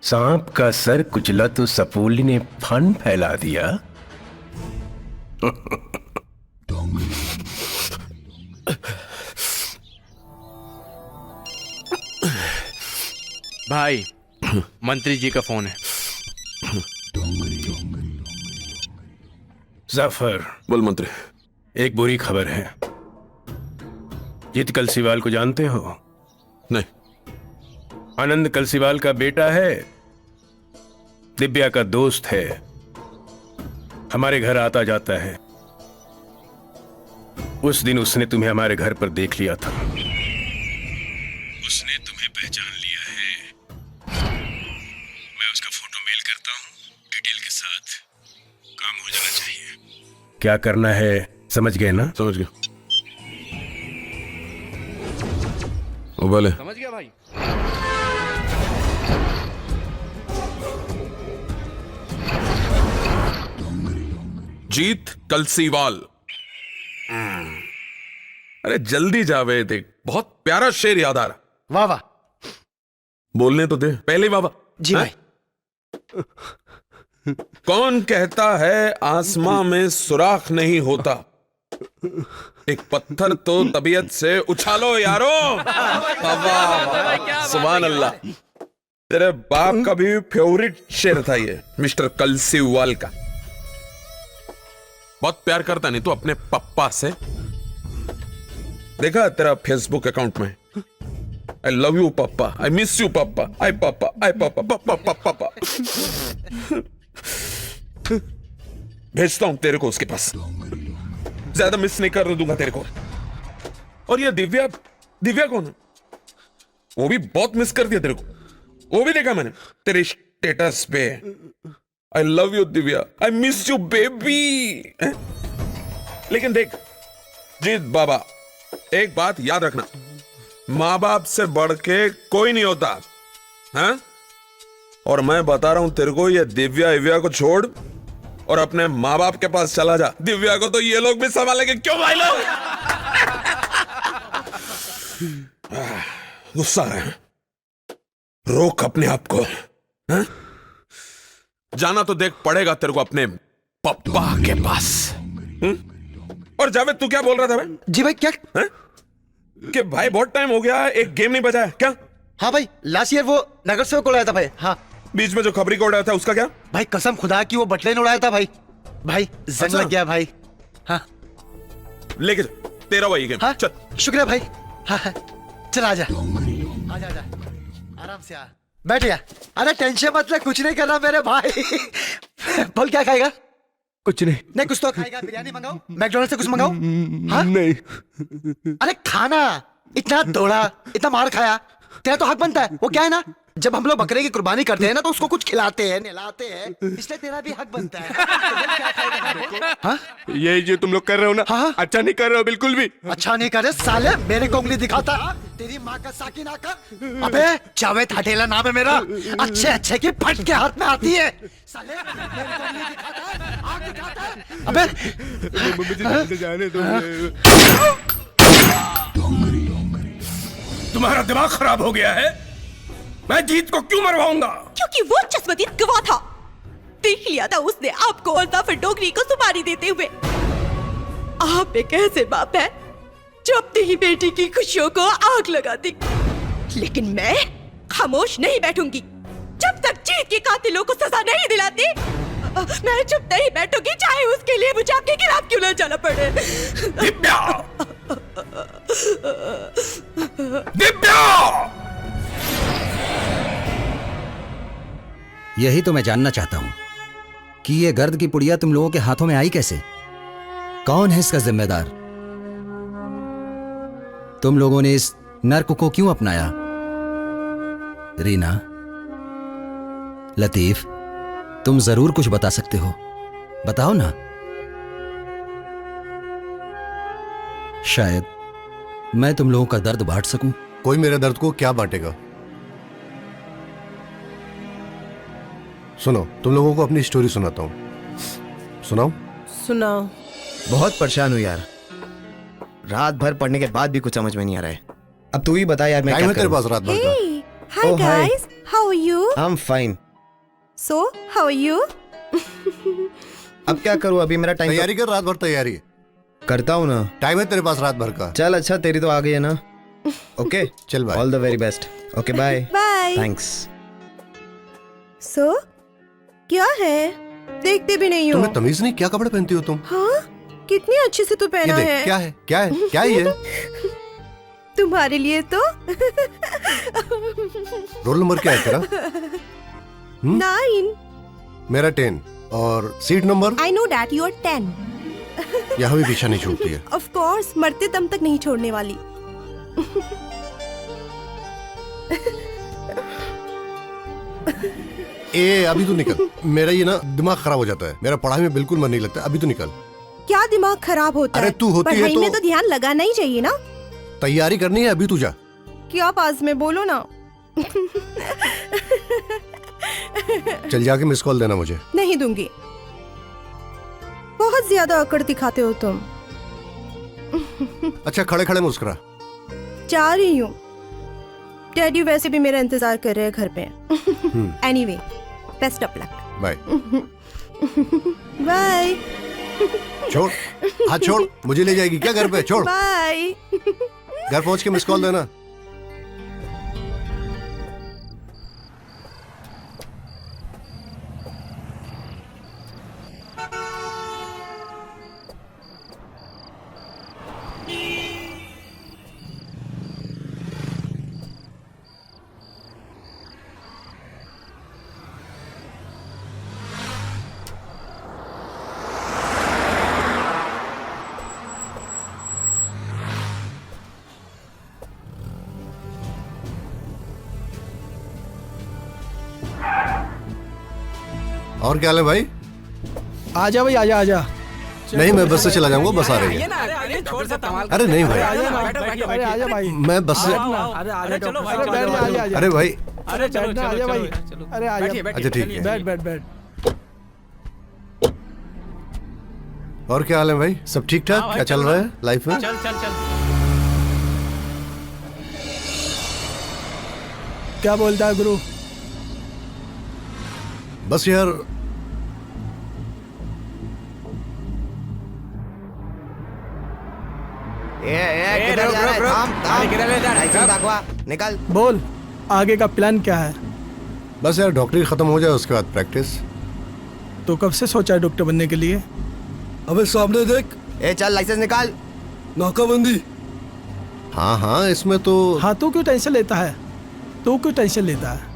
सांप का सर कुचला तो सपूली ने फन फैला दिया। भाई, मंत्री जी का फोन है। जाफर, बोल मंत्री। एक बुरी खबर है। जीत कलसीवाल को जानते हो? नहीं। आनंद कलसीवाल का बेटा है, दिव्या का दोस्त है, हमारे घर आता जाता है। उस दिन उसने तुम्हें हमारे घर पर देख लिया था। उसने तुम्हें पहचान लिया है। मैं उसका फोटो मेल करता हूं डिटेल के साथ। काम हो जाना चाहिए। क्या करना है समझ गए ना? समझ गया। उबाले। समझ गया भाई। जीत कलसीवाल। अरे जल्दी जावे, देख बहुत प्यारा शेर याद आ रहा। वाह वाह। बोलने तो दे पहले बाबा। जी भाई। कौन कहता है आसमां में सुराख नहीं होता? एक पत्थर तो तबीयत से उछालो यारो। सुभान अल्लाह। तेरे बाप का भी फेवरेट शेर था ये, मिस्टर कलसीवाल का। बहुत प्यार करता नहीं तो अपने पप्पा से? देखा तेरा फेसबुक अकाउंट में, आई लव यू पापा, आई मिस यू पापा, आई पापा, आई पापा, पापा पापा पापा। भेजता हूं तेरे को उसके पास, ज्यादा मिस नहीं कर दूंगा तेरे को। और ये दिव्या, दिव्या कौन है? वो भी बहुत मिस कर दिया तेरे को, वो भी देखा मैंने तेरे स्टेटस पे। I love you Divya, I miss you baby. लेकिन देख जीत बाबा, एक बात याद रखना, मां बाप से बढ़ के कोई नहीं होता, हैं? और मैं बता रहा हूं तेरे को, ये दिव्या को छोड़ और अपने मां बाप के पास चला जा। दिव्या को तो ये लोग भी संभालेंगे। क्यों भाई लोग? गुस्सा है, रोक अपने आप को। हैं? जाना तो देख पड़ेगा तेरे को अपने पप्पा के पास। और जावेद तू क्या बोल रहा था भाई? जी भाई क्या है? कि भाई बहुत टाइम हो गया, एक गेम नहीं बजाया क्या? हाँ भाई, लास्ट ईयर वो नगर सेवक उड़ाया था भाई। हाँ, बीच में जो खबरी को उड़ाया था उसका क्या? भाई कसम खुदा की वो बटले ने उड़ाया था भाई। भाई जंग लग गया भाई। हाँ लेके तेरा वही गेम। हाँ चल। शुक्रिया भाई। हाँ हाँ चल आजा आजा आजा, आराम से आ, बैठ गया। अरे टेंशन मत ले, कुछ नहीं करना मेरे भाई। बोल क्या खाएगा? कुछ नहीं। नहीं कुछ तो खाएगा। बिरयानी मंगाओ, मैकडोनल्ड से कुछ मंगाओ। हाँ नहीं। अरे खाना, इतना दौड़ा, इतना मार खाया, तेरा तो हक बनता है। वो क्या है ना, जब हम लोग बकरे की कुर्बानी करते हैं ना तो उसको कुछ खिलाते हैं, नहलाते हैं, इसलिए तेरा भी हक बनता है। हाँ? ये जो तुम लोग कर रहे हो ना, हाँ? अच्छा नहीं कर रहे हो बिल्कुल भी। अच्छा नहीं करे साले, मेरे को उंगली दिखाता। तेरी माँ का साकिना का। अबे जावेद हटेला नाम है मेरा। अच्छे अच्छे की फट के हाथ में आती है साले, मेरे को उंगली दिखाता है, आँख दिखाता है। अबे मुझे जाने दो। तुम्हारा दिमाग खराब हो गया है? मैं जीत को क्यों मरवाऊंगा? क्योंकि वो चश्मदीद गवाह था। देख लिया था उसने आपको और जाफर डोगरी को सुपारी देते हुए। आप एक ऐसे बाप है जो अपनी ही बेटी की खुशियों को आग लगा दी। लेकिन मैं खामोश नहीं बैठूंगी जब तक जीत के कातिलों को सजा नहीं दिलाती। मैं चुप नहीं बैठूंगी, चाहे उसके लिए मुझे आपके खिलाफ क्यों ना जाना पड़े। दिव्या! दिव्या! यही तो मैं जानना चाहता हूं कि ये गर्द की पुड़िया तुम लोगों के हाथों में आई कैसे? कौन है इसका जिम्मेदार? तुम लोगों ने इस नर्क को क्यों अपनाया? रीना, लतीफ, तुम जरूर कुछ बता सकते हो, बताओ ना। शायद मैं तुम लोगों का दर्द बांट सकूं। कोई मेरे दर्द को क्या बांटेगा? सुनो, तुम लोगों को अपनी स्टोरी सुनाता हूं। सुनाओ। सुनाओ। बहुत परेशान हूँ यार, रात भर पढ़ने के बाद भी कुछ समझ में नहीं आ रहा है। अब तू ही बता यार, मैं क्या करूं? तेरे पास रात भर का। Hi guys, how are you? I'm fine. So, how are you? अब क्या करूं? अभी मेरा टाइम तैयारी कर, रात भर तैयारी करता हूं ना। टाइम है तेरे पास रात भर का। चल अच्छा, तेरी तो आ गई है ना। ओके चल bye. All the very best. Okay bye. Bye. Thanks. So, क्या है? देखते भी नहीं हो। तुम्हें तमीज नहीं, क्या कपड़े पहनती हो तुम? हाँ? कितनी अच्छे से तू पहना है। क्या है? क्या है? क्या है ये? तुम्हारे लिए तो। रोल नंबर क्या है तेरा? 9। मेरा 10 और seat number? I know that you are 10. यहाँ भी पीछा नहीं छूटती है। Of course, मरते दम तक नहीं छोड़ने वाली। ए अभी तो निकल, मेरा ये ना दिमाग खराब हो जाता है, मेरा पढ़ाई में बिल्कुल मन नहीं लगता। अभी तो निकल। क्या दिमाग खराब होता है? अरे तू होती है पढ़ाई तो में तो ध्यान लगाना ही चाहिए ना। तैयारी करनी है, अभी तू जा। क्या पास में बोलो ना। चल जाके मिस कॉल देना मुझे। नहीं दूंगी, बहुत ज्यादा अकड़ दिखाते हो तुम। अच्छा खड़े खड़े मुस्कुरा। जा रही हूँ, डैडी वैसे भी मेरा इंतजार कर रहे हैं घर पे। Anyway, best of luck. Bye. Bye. छोड़, हाथ छोड़, मुझे ले जाएगी क्या घर पे? छोड़। बाय। घर पहुंच के मिस कॉल देना। और क्या हाल है भाई? आजा भाई, आजा आजा। नहीं, मैं बस से चला जाऊंगा, बस आ रही है। अरे नहीं भाई, अरे आजा भाई, मैं बस से। अरे भाई, आजा भाई, अरे आजा। अच्छा ठीक है, बैठ बैठ बैठ। और क्या हाल है भाई? सब ठीक ठाक? क्या चल रहा है लाइफ में? चल चल चल। क्या बोलता है गुरु? बस यार, निकल। बोल, आगे का प्लान क्या है? बस यार डॉक्टरी खत्म हो जाए उसके बाद प्रैक्टिस। तो कब से सोचा है डॉक्टर बनने के लिए? अबे सामने देख। चल लाइसेंस निकाल। नाकाबंदी। हाँ हाँ, इसमें तो। हाँ, तू क्यों टेंशन लेता है? तू क्यों टेंशन लेता है?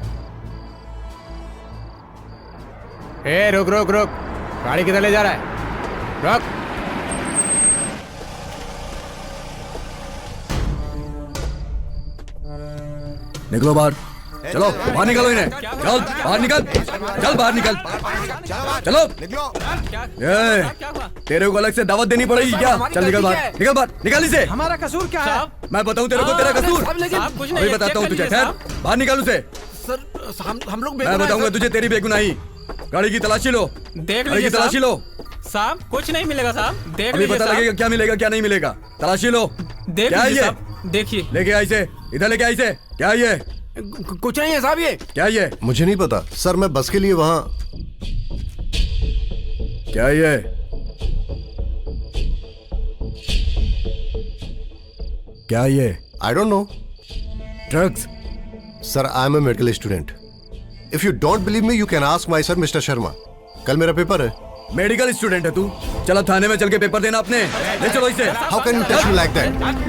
ए रुक रुक रुक, गाड़ी किधर ले जा रहा है? रुक। निकलो बाहर। चलो बाहर निकलो इन्हें, चल बाहर निकल, चल बाहर निकल, चलो। ये तेरे को अलग से दावत देनी पड़ेगी क्या? चल निकल बाहर, निकल बाहर, निकल इसे। हमारा कसूर क्या है? मैं बताऊं तेरे को तेरा कसूर? कुछ नहीं, अभी बताता हूँ तुझे, ठहर, बाहर निकाल उसे। सर हम लोग मैं बताऊंगा तुझे तेरी बेगुनाही। गाड़ी की तलाशी लो, देख गाड़ी की तलाशी लो। साहब कुछ नहीं मिलेगा साहब, देख अभी पता लगेगा क्या मिलेगा क्या नहीं मिलेगा। तलाशी लो। देख क्या ये? देखिए। लेके आई से, इधर लेके आई से। क्या ये? कुछ नहीं है साहब। ये क्या ये? मुझे नहीं पता सर, मैं बस के लिए वहाँ। क्या ये? क्या ये? I don't know. Drugs? Sir I am a medical student. If you don't believe me you can ask my sir mister Sharma. कल मेरा पेपर है। मेडिकल स्टूडेंट है तू? चलो थाने में चल के पेपर देना अपने। ले चलो इसे। How can you touch me like that?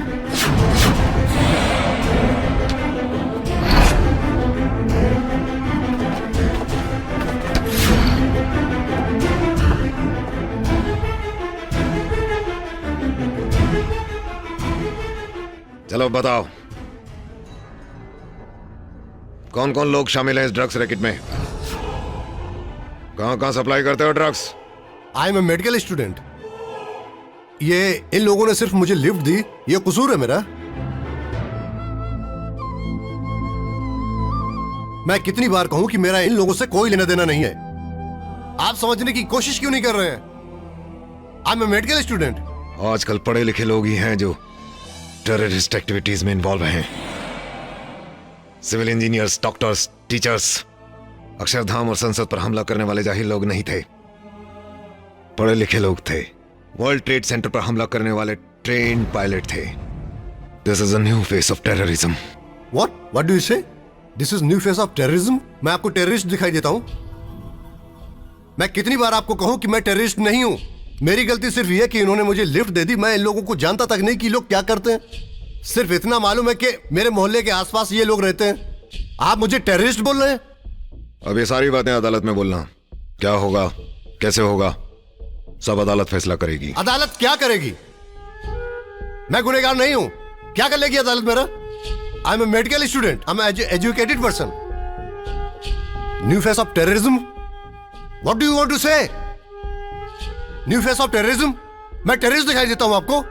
चलो बताओ, कौन कौन लोग शामिल हैं इस ड्रग्स रैकेट में? कहां कहां सप्लाई करते हो drugs? I am a medical student. ये इन लोगों ने सिर्फ मुझे लिफ्ट दी, ये कसूर है मेरा? मैं कितनी बार कहूं कि मेरा इन लोगों से कोई लेना देना नहीं है। आप समझने की कोशिश क्यों नहीं कर रहे हैं? I am a medical student. आजकल पढ़े लिखे लोग ही हैं जो टेररिस्ट एक्टिविटीज में इन्वॉल्व हैं। Civil engineers, doctors, teachers, Akshardham और संसद पर हमला करने वाले जाहिल लोग नहीं थे, पढ़े लिखे लोग थे। वर्ल्ड ट्रेड सेंटर पर हमला करने वाले ट्रेन पायलट थे। This is a new face of terrorism. What do you say? This is new face of terrorism? मैं आपको टेररिस्ट दिखाई देता हूं? मैं कितनी बार आपको कहूं कि मैं टेररिस्ट नहीं हूं? मेरी गलती सिर्फ यह कि इन्होंने मुझे लिफ्ट दे दी। मैं इन लोगों को जानता तक नहीं कि लोग क्या करते हैं। सिर्फ इतना मालूम है कि मेरे मोहल्ले के आसपास ये लोग रहते हैं। आप मुझे टेररिस्ट बोल रहे हैं? अब ये सारी बातें अदालत में बोलना, क्या होगा कैसे होगा सब अदालत फैसला करेगी। अदालत क्या करेगी? मैं गुनहगार नहीं हूं, क्या कर लेगी अदालत मेरा? I am a medical student, I am educated person. New face of terrorism? What do you want to say? New face of terrorism? मैं टेररिस्ट दिखाई देता हूं आपको?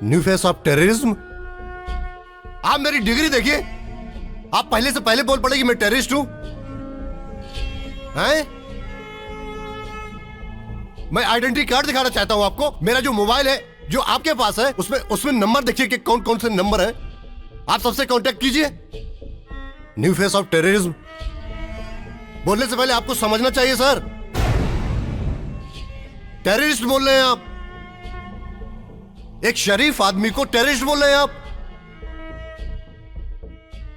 New face of terrorism? आप मेरी डिग्री देखिए, आप पहले से पहले बोल पड़े कि मैं टेररिस्ट हूं। हैं? मैं आइडेंटिटी कार्ड दिखाना चाहता हूं आपको। मेरा जो मोबाइल है जो आपके पास है उसमें नंबर देखिए कि कौन कौन से नंबर है। आप सबसे कांटेक्ट कीजिए। न्यू फेस ऑफ टेररिज्म बोलने से पहले आपको समझना चाहिए सर। टेररिस्ट बोल रहे हैं आप, एक शरीफ आदमी को टेररिस्ट बोल रहे हैं आप।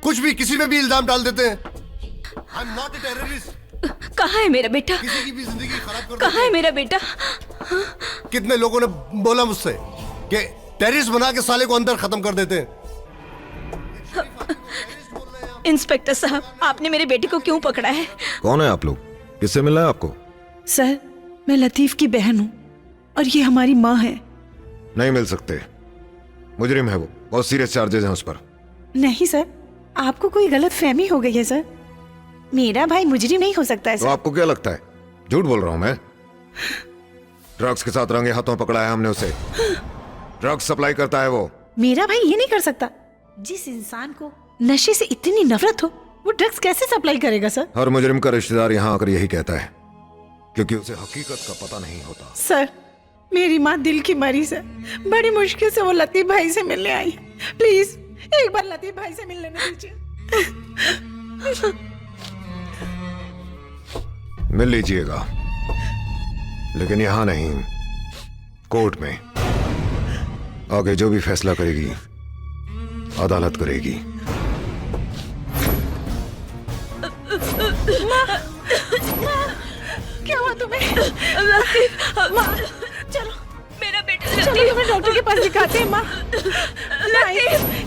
कुछ भी किसी पे भी इल्जाम डाल देते हैं। I am not a terrorist. कहाँ है मेरा बेटा? किसी की भी जिंदगी खराब कर कहाँ है मेरा बेटा? कितने लोगों ने बोला मुझसे कि टेररिस्ट बना के साले को अंदर खत्म कर देते हैं। इंस्पेक्टर साहब, आपने मेरे बेटे को क्यों पकड़ा है? कौन है आप लोग? किससे मिलना है आपको? सर, मैं लतीफ की बहन हूँ और ये हमारी माँ है। नहीं मिल सकते, मुजरिम है वो, बहुत सीरियस चार्जेस हैं उस पर। नहीं सर, आपको कोई गलत फहमी हो गई है सर। मेरा भाई मुजरिम नहीं हो सकता है तो सर। आपको क्या लगता है झूठ बोल रहा हूं मैं? ड्रग्स के साथ रंगे हाथों पकड़ा है हमने उसे। ड्रग्स सप्लाई करता है वो। मेरा भाई ये नहीं कर सकता। जिस इंसान को नशे से इतनी नफरत हो वो ड्रग्स कैसे सप्लाई करेगा सर? हर मुजरिम का रिश्तेदार यहाँ आकर यही कहता है, क्योंकि उसे हकीकत का पता नहीं होता। सर, मेरी माँ दिल की मरीज है। बड़ी मुश्किल से वो लतीफ भाई से मिलने आई है। प्लीज एक बार लतीफ भाई से मिल लेने दीजिए। मिल लीजिएगा, लेकिन यहां नहीं, कोर्ट में। आगे जो भी फैसला करेगी अदालत करेगी। क्या हुआ तुम्हें? लतीफ, माँ, चलो मेरा बेटा चलो तुम्हें डॉक्टर के पास दिखाते हैं। माँ, लतीफ।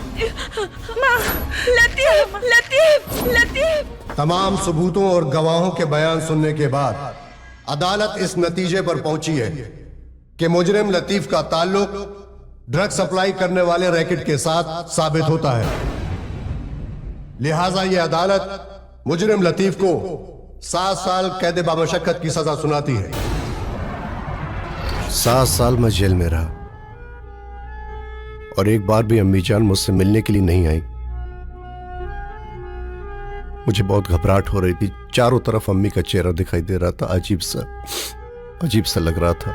तमाम सबूतों और गवाहों के बयान सुनने के बाद अदालत इस नतीजे पर पहुंची है कि मुजरिम लतीफ का ताल्लुक ड्रग सप्लाई करने वाले रैकेट के साथ साबित होता है। लिहाजा ये अदालत मुजरिम लतीफ को 7 साल कैद बामशक्कत की सजा सुनाती है। 7 साल मैं जेल में रहा और एक बार भी अम्मी जान मुझसे मिलने के लिए नहीं आई। मुझे बहुत घबराहट हो रही थी। चारों तरफ अम्मी का चेहरा दिखाई दे रहा था, अजीब सा लग रहा था।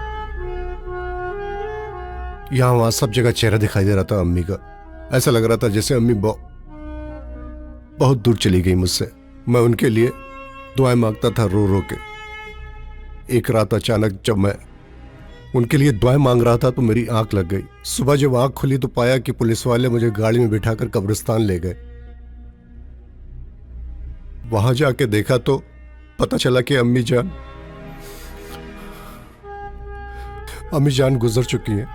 यहां वहां सब जगह चेहरा दिखाई दे रहा था अम्मी का। ऐसा लग रहा था जैसे अम्मी बहुत दूर चली गई मुझसे। मैं उनके लिए दुआएं मांगता था रो रो के। एक रात अचानक जब मैं उनके लिए दुआएं मांग रहा था तो मेरी आंख लग गई। सुबह जब आंख खुली तो पाया कि पुलिस वाले मुझे गाड़ी में बिठाकर कब्रिस्तान ले गए। वहां जाके देखा तो पता चला कि अम्मी जान गुजर चुकी हैं।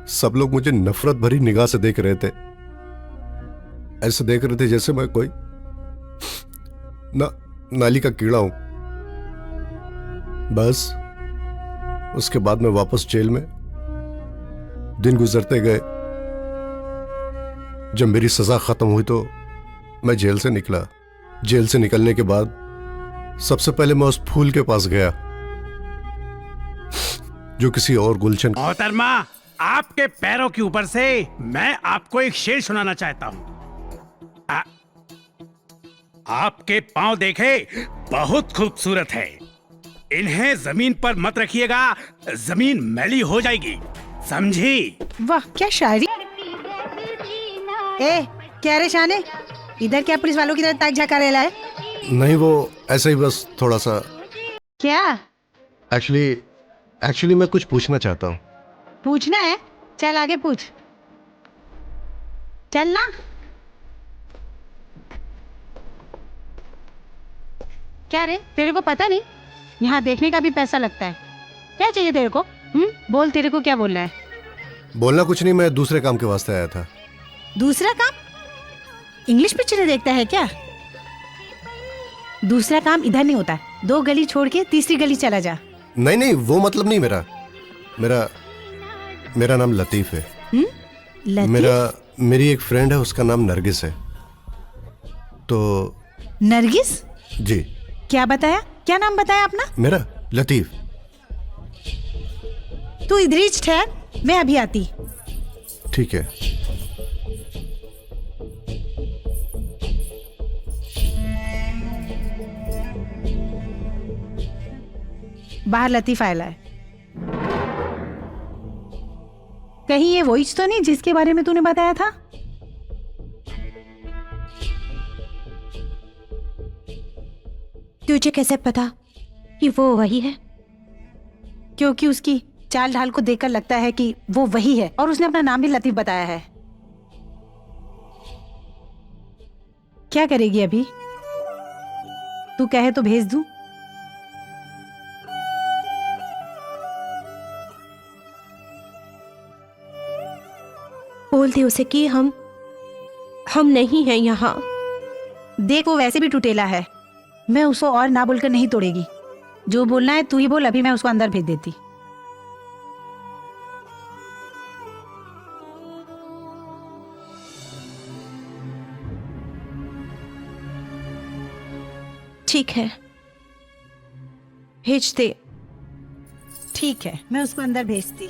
सब लोग मुझे नफरत भरी निगाह से देख रहे थे। ऐसे देख रहे थे जैसे मैं कोई नाली का कीड़ा हूं। बस उसके बाद मैं वापस जेल में। दिन गुजरते गए। जब मेरी सजा खत्म हुई तो मैं जेल से निकला। जेल से निकलने के बाद सबसे पहले मैं उस फूल के पास गया जो किसी और गुलशन। मोहतरमा, आपके पैरों के ऊपर से मैं आपको एक शेर सुनाना चाहता हूं। आपके पांव देखे बहुत खूबसूरत है। इन्हें जमीन पर मत रखिएगा, जमीन मैली हो जाएगी, समझी? वाह क्या शायरी। ए क्या रे शाने, इधर क्या पुलिस वालों की तरह ताक झाका रहा है? नहीं, वो ऐसे ही बस थोड़ा सा। क्या एक्चुअली मैं कुछ पूछना चाहता हूँ। पूछना है? चल आगे पूछ। चल ना। क्या रे, तेरे को पता नहीं यहाँ देखने का भी पैसा लगता है? क्या चाहिए तेरे को? बोल, तेरे को क्या बोलना है? बोलना कुछ नहीं, मैं दूसरे काम के वास्ते आया था। दूसरा काम? इंग्लिश पिक्चरें देखता है क्या? दूसरा काम इधर नहीं होता। 2 गली छोड़ के तीसरी गली चला जा। नहीं, वो मतलब नहीं। मेरा नाम लतीफ है। लतीफ? मेरी एक फ्रेंड है, उसका नाम नरगिस है। तो नरगिस? जी। क्या बताया? क्या नाम बताया अपना? मेरा लतीफ। तू इधर ही ठहर, मैं अभी आती। ठीक है। बाहर लतीफ आया है। कहीं ये वही तो नहीं जिसके बारे में तूने बताया था? तुझे कैसे पता कि वो वही है? क्योंकि उसकी चाल ढाल को देखकर लगता है कि वो वही है, और उसने अपना नाम भी लतीफ बताया है। क्या करेगी अभी? तू कहे तो भेज दूं? बोलते उसे कि हम नहीं हैं यहाँ। देख, वो वैसे भी टुटेला है। मैं उसको और ना बोलकर नहीं तोड़ेगी। जो बोलना है तू ही बोल, अभी मैं उसको अंदर भेज देती। ठीक है, भेज दे। ठीक है, मैं उसको अंदर भेजती।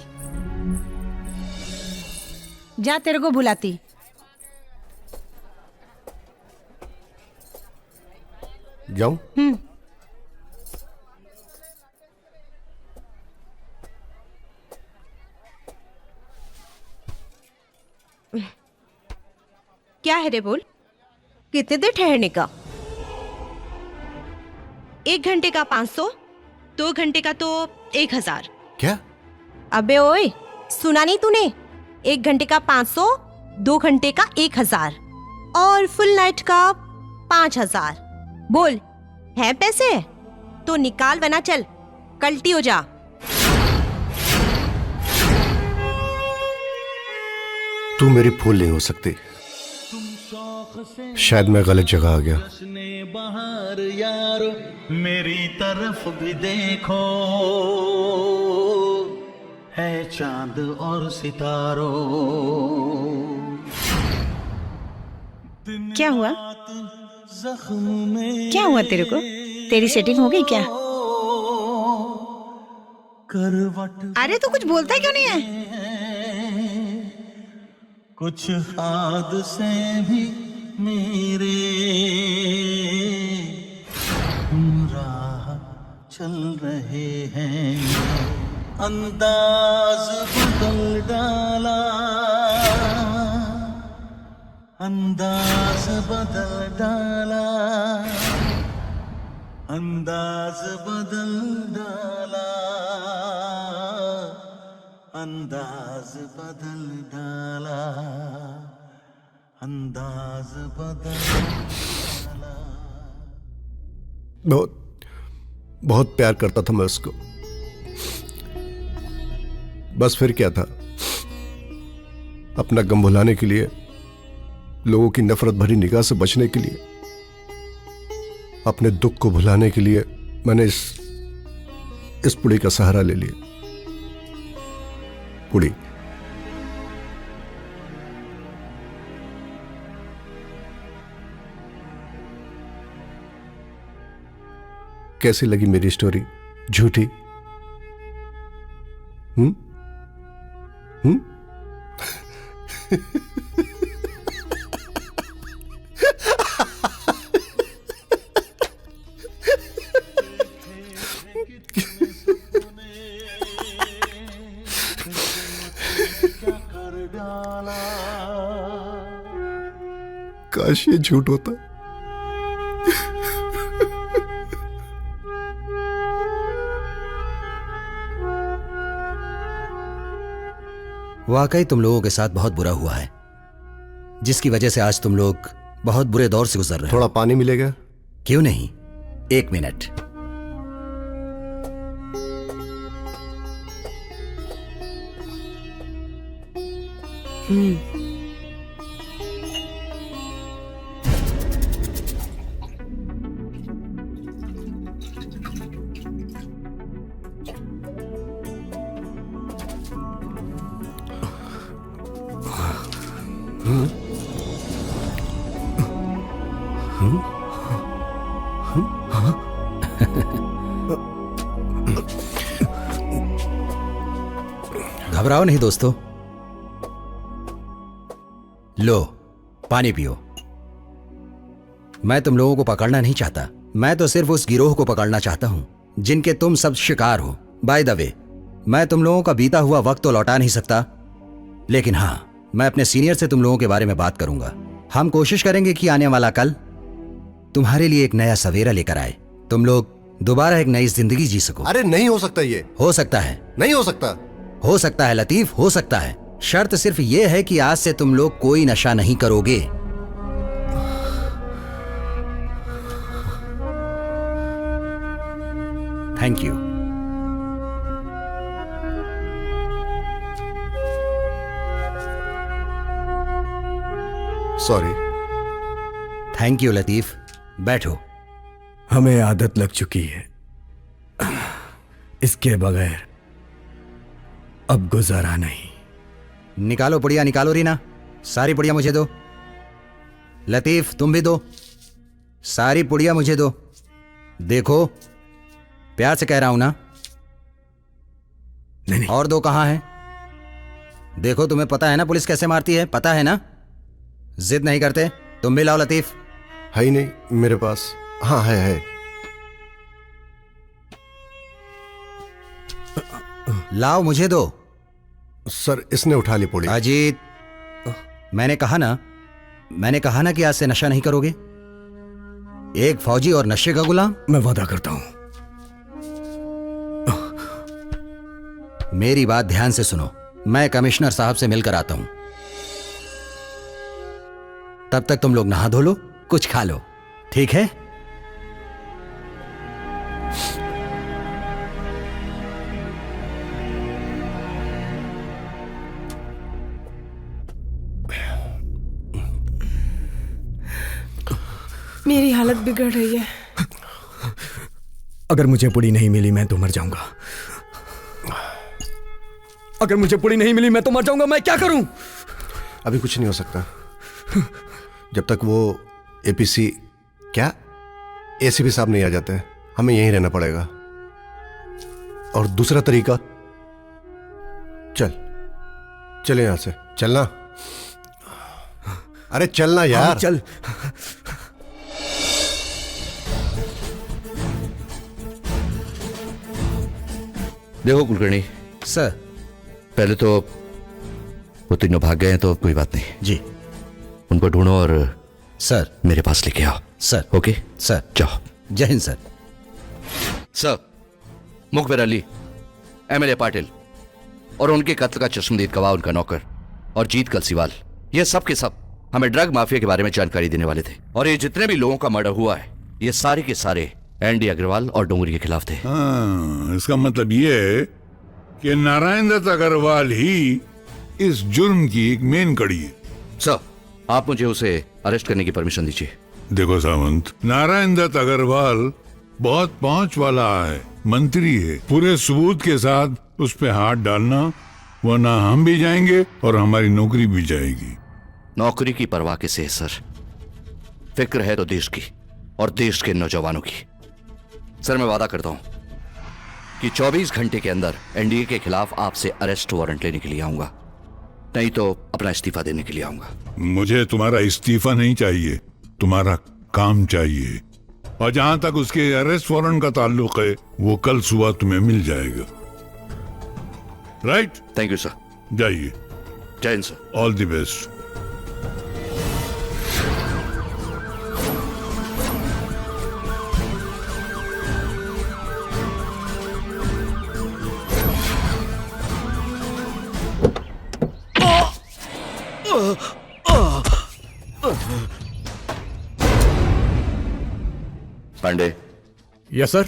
जा, तेरे को बुलाती। जाऊं? क्या है रे, बोल। कितने देर ठहरने का? 1 घंटे का 500, 2 घंटे का तो 1000। क्या? अबे ओए, सुना नहीं तूने? 1 घंटे का 500, 2 घंटे का 1000 और फुल नाइट का 5000। बोल, है पैसे? तो निकाल वरना चल कल्टी हो जा। तू मेरी फूल नहीं हो सकती। शायद मैं गलत जगह आ गया। बाहर यारो मेरी तरफ भी देखो, है चांद और सितारों। क्या हुआ? जख्म में क्या हुआ तेरे को? तेरी सेटिंग हो गई क्या? करवट अरे तू कुछ बोलता क्यों नहीं है? कुछ हादसे भी मेरे राह चल रहे हैं। अंदाज बदल डाला, अंदाज बदल डाला, अंदाज बदल डाला, अंदाज बदल डाला, अंदाज बदल डाला। बहुत बहुत प्यार करता था मैं उसको। बस फिर क्या था, अपना गम भुलाने के लिए, लोगों की नफरत भरी निगाह से बचने के लिए, अपने दुख को भुलाने के लिए मैंने इस पुड़ी का सहारा ले लिया। पुड़ी, कैसी लगी मेरी स्टोरी? झूठी? हम्म? काश ये झूठ होता। वाकई तुम लोगों के साथ बहुत बुरा हुआ है, जिसकी वजह से आज तुम लोग बहुत बुरे दौर से गुजर रहे हो। थोड़ा पानी मिलेगा? क्यों नहीं, 1 मिनट। घबराओ नहीं दोस्तों, लो पानी पियो। मैं तुम लोगों को पकड़ना नहीं चाहता, मैं तो सिर्फ उस गिरोह को पकड़ना चाहता हूं जिनके तुम सब शिकार हो। बाय द वे, मैं तुम लोगों का बीता हुआ वक्त तो लौटा नहीं सकता, लेकिन हां, मैं अपने सीनियर से तुम लोगों के बारे में बात करूंगा। हम कोशिश करेंगे कि आने वाला कल तुम्हारे लिए एक नया सवेरा लेकर आए, तुम लोग दोबारा एक नई जिंदगी जी सको। अरे नहीं हो सकता ये। हो सकता है। नहीं हो सकता। हो सकता है लतीफ, हो सकता है। शर्त सिर्फ यह है कि आज से तुम लोग कोई नशा नहीं करोगे। Thank you. Sorry. Thank you Latif, बैठो। हमें आदत लग चुकी है, इसके बगैर अब गुजारा नहीं। निकालो पुड़िया, निकालो रीना, सारी पुड़िया मुझे दो। लतीफ तुम भी दो, सारी पुड़िया मुझे दो। देखो प्यार से कह रहा हूं ना। नहीं। और दो कहां है? देखो तुम्हें पता है ना पुलिस कैसे मारती है, पता है ना। जिद नहीं करते, तुम भी लाओ लतीफ। है ही नहीं मेरे पास। हाँ है। लाओ मुझे दो। सर इसने उठा ली पुड़ी। अजीत, मैंने कहा ना कि आज से नशा नहीं करोगे। एक फौजी और नशे का गुलाम। मैं वादा करता हूं। मेरी बात ध्यान से सुनो, मैं कमिश्नर साहब से मिलकर आता हूं। तब तक तुम लोग नहा धो लो, कुछ खा लो, ठीक है? मेरी हालत बिगड़ रही है। अगर मुझे पुड़ी नहीं मिली मैं तो मर जाऊंगा। अगर मुझे पुड़ी नहीं मिली मैं तो मर जाऊंगा। मैं क्या करूं? अभी कुछ नहीं हो सकता जब तक वो एपीसी क्या एसीपी साहब नहीं आ जाते हैं। हमें यहीं रहना पड़ेगा। और दूसरा तरीका, चले यहां से। चलना, अरे चलना यार। चल। देखो कुलकर्णी सर, पहले तो वो तीनों भाग गए हैं तो कोई बात नहीं जी। उनको ढूंढो और सर मेरे पास लेके आओ। Sir okay sir. जाओ। जय हिंद सर। सर, मुखबिर अली, एमएलए पाटिल और उनके कत्ल का चश्मदीद गवाह उनका नौकर और जीत कलसीवाल, ये सब के सब हमें ड्रग माफिया के बारे में जानकारी देने वाले थे। और ये जितने भी लोगों का मर्डर हुआ है ये सारे के सारे एनडी अग्रवाल और डोंगरी के खिलाफ थे। हाँ, इसका मतलब ये है कि नारायण दत्त अग्रवाल ही इस जुर्म की एक मेन कड़ी है। सर, आप मुझे उसे अरेस्ट करने की परमिशन दीजिए। देखो सावंत, नारायण दत्त अग्रवाल बहुत पहुंच वाला है, मंत्री है। पूरे सबूत के साथ उस पे हाथ डालना, वरना हम भी जाएंगे और हमारी नौकरी भी जाएगी। नौकरी की परवाह किसे है सर? फिक्र है तो देश की और देश के नौजवानों की। सर, मैं वादा करता हूं कि 24 घंटे के अंदर एनडीए के खिलाफ आपसे अरेस्ट वारंट लेने के लिए आऊंगा, नहीं तो अपना इस्तीफा देने के लिए आऊंगा। मुझे तुम्हारा इस्तीफा नहीं चाहिए, तुम्हारा काम चाहिए। और जहां तक उसके अरेस्ट वारंट का ताल्लुक है वो कल सुबह तुम्हें मिल जाएगा। राइट? Thank you sir. जाइए। Jai Hind sir. All the best. Pandey. Yes sir.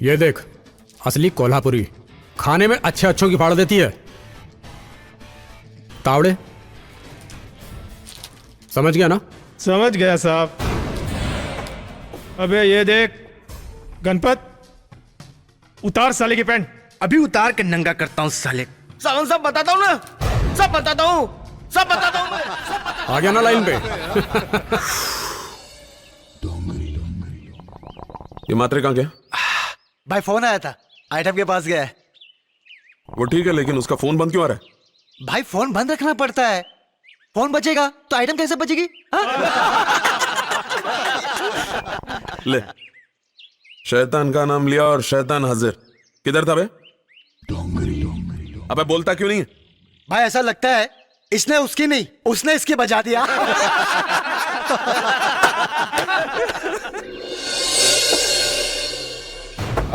ये देख, असली कोल्हापुरी, खाने में अच्छे अच्छों की फाड़ देती है। तावड़े, समझ गया ना? समझ गया साहब। अबे ये देख गणपत, उतार साले की पैंट। अभी उतार के नंगा करता हूँ साले। सावन सब बताता हूँ ना, सब बताता हूँ, सब बताता हूँ मैं। आ गया ना लाइन पे? ये मात्रे कहाँ गया? भाई फोन आया था, आइटम के पास गया है। वो ठीक है, लेकिन उसका फोन बंद क्यों आ रहा है? भाई फोन बंद रखना पड़ता है। फोन बचेगा तो आइटम कैसे बचेगी? ले, शैतान का नाम लिया और शैतान हाजिर। किधर था बे? अबे बोलता क्यों नहीं है? भाई ऐसा लगता है इसने उसकी नहीं, उसने इसकी बजा दिया।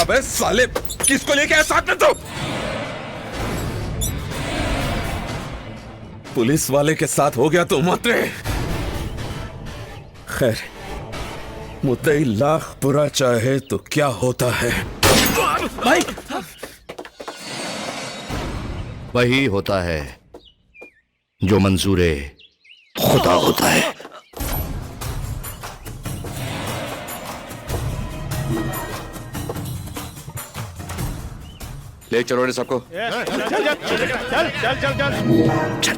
अबे साले, किसको लेके आया साथ में? तो पुलिस वाले के साथ हो गया तो मात्रे। खैर, मुद्दई लाख बुरा चाहे तो क्या होता है भाई? वही होता है जो मंजूरे खुदा होता है। ले चलो रे सबको। चल चल चल चल चल चल चल।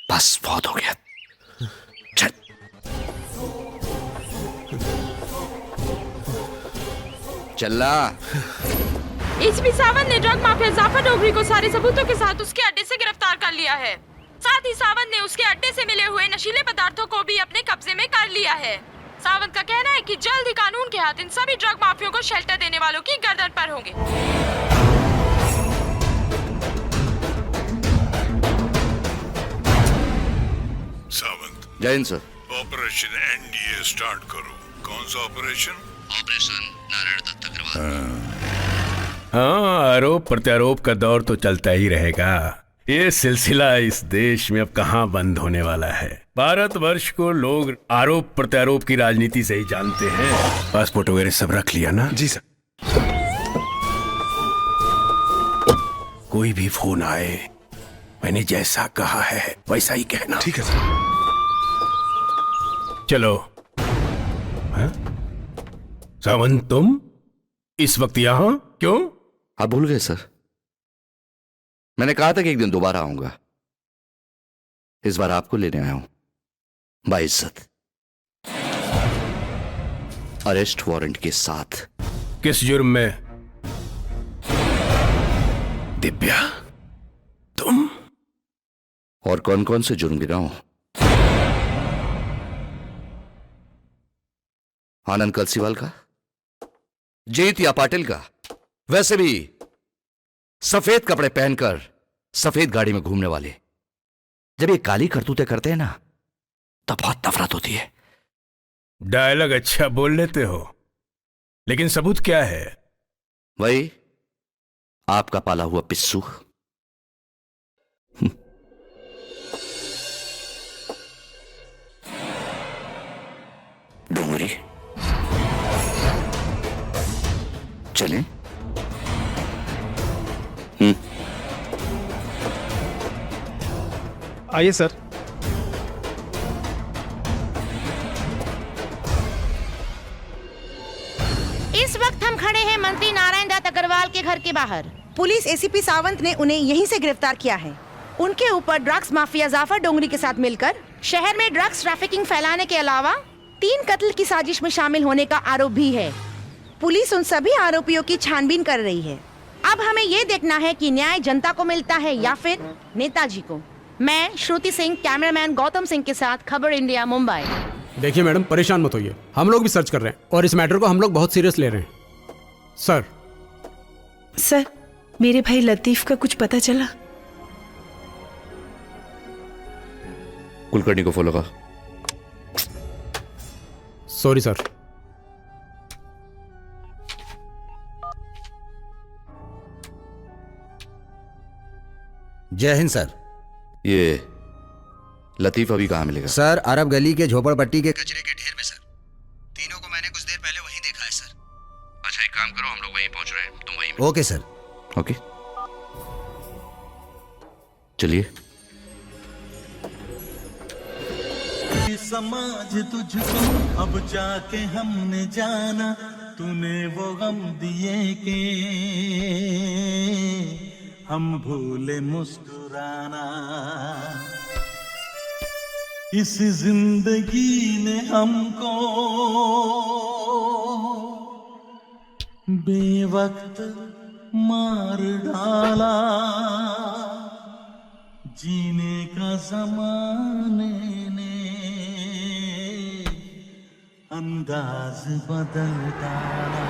बस बहुत हो गया। चल। चलना। एसीपी सावंत ने ड्रग माफिया जाफर डोगरी को सारे सबूतों के साथ उसके अड्डे से गिरफ्तार कर लिया है। साथ ही सावंत ने उसके अड्डे से मिले हुए नशीले पदार्थों को भी अपने कब्जे में कर लिया है। सावंत का कहना है कि जल्द ही कानून के हाथ इन सभी ड्रग माफियों को शेल्टर देने वालों की गर्दन पर होंगे। सावंत, जय Hind sir. Operation NDA start करो। कौन सा ऑपरेशन? ऑपरेशन नारायण दत्त अग्रवाल। हाँ, आरोप प्रत्यारोप का दौर तो चलता ही रहेगा। ये सिलसिला इस देश में अब कहाँ बंद होने वाला है। भारतवर्ष को लोग आरोप प्रत्यारोप की राजनीति से ही जानते हैं। पासपोर्ट वगैरह सब रख लिया ना? जी सर। कोई भी फोन आए, मैंने जैसा कहा है वैसा ही कहना। ठीक है सर। चलो। हाँ? सावंत, तुम इस वक्त यहाँ क्यों? आप भूल गए सर, मैंने कहा था कि एक दिन दोबारा आऊंगा। इस बार आपको लेने आया हूं बाइज्जत, अरेस्ट वारंट के साथ। किस जुर्म में? दिव्या, तुम? और कौन कौन से जुर्म गिनाऊं? आनंद कलसीवाल का, जीत या पाटिल का? वैसे भी सफेद कपड़े पहनकर सफेद गाड़ी में घूमने वाले जब ये काली करतूतें करते हैं ना, तब बहुत नफरत होती है। डायलॉग अच्छा बोल लेते हो, लेकिन सबूत क्या है? वही आपका पाला हुआ पिस्सू। डोंगरी, चलें? आइए सर। इस वक्त हम खड़े हैं मंत्री नारायण दत्त अग्रवाल के घर के बाहर। पुलिस एसीपी सावंत ने उन्हें यहीं से गिरफ्तार किया है। उनके ऊपर ड्रग्स माफिया जाफर डोंगरी के साथ मिलकर शहर में ड्रग्स ट्रैफिकिंग फैलाने के अलावा 3 कत्ल की साजिश में शामिल होने का आरोप भी है। पुलिस उन सभी आरोपियों की छानबीन कर रही है। अब हमें ये देखना है कि न्याय जनता को मिलता है या फिर नेताजी को। मैं श्रुति सिंह, कैमरामैन गौतम सिंह के साथ, खबर इंडिया, मुंबई। देखिए मैडम, परेशान मत होइए, हम लोग भी सर्च कर रहे हैं और इस मैटर को हम लोग बहुत सीरियस ले रहे हैं। सर मेरे भाई लतीफ का कुछ पता चला? कुलकर्णी को फॉलो कर। Sorry sir. जय हिंद सर। ये लतीफ अभी कहाँ मिलेगा? सर, अरब गली के झोपड़पट्टी के कचरे के ढेर में सर। तीनों को मैंने कुछ देर पहले वहीं देखा है सर। अच्छा, एक काम करो, हम लोग वहीं पहुंच रहे हैं, तुम वहीं। Okay sir. ओके, चलिए। समाज तुझको अब जाके हमने जाना, तूने वो गम दिए के हम भूले मुस्कुराना। इस जिंदगी ने हमको बेवक्त मार डाला, जीने का जमाने ने अंदाज बदल डाला,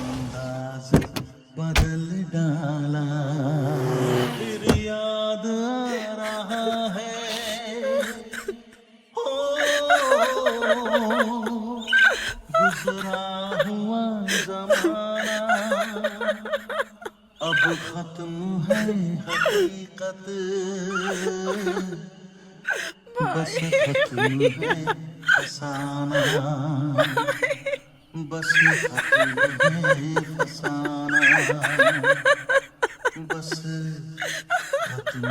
अंदाज बदल डाला। फिर याद आ रहा है गुजरा हुआ जमाना, अब खत्म है हकीकत, बस खत्म है फसाना, बस खत्म है फसाना, बस खत्म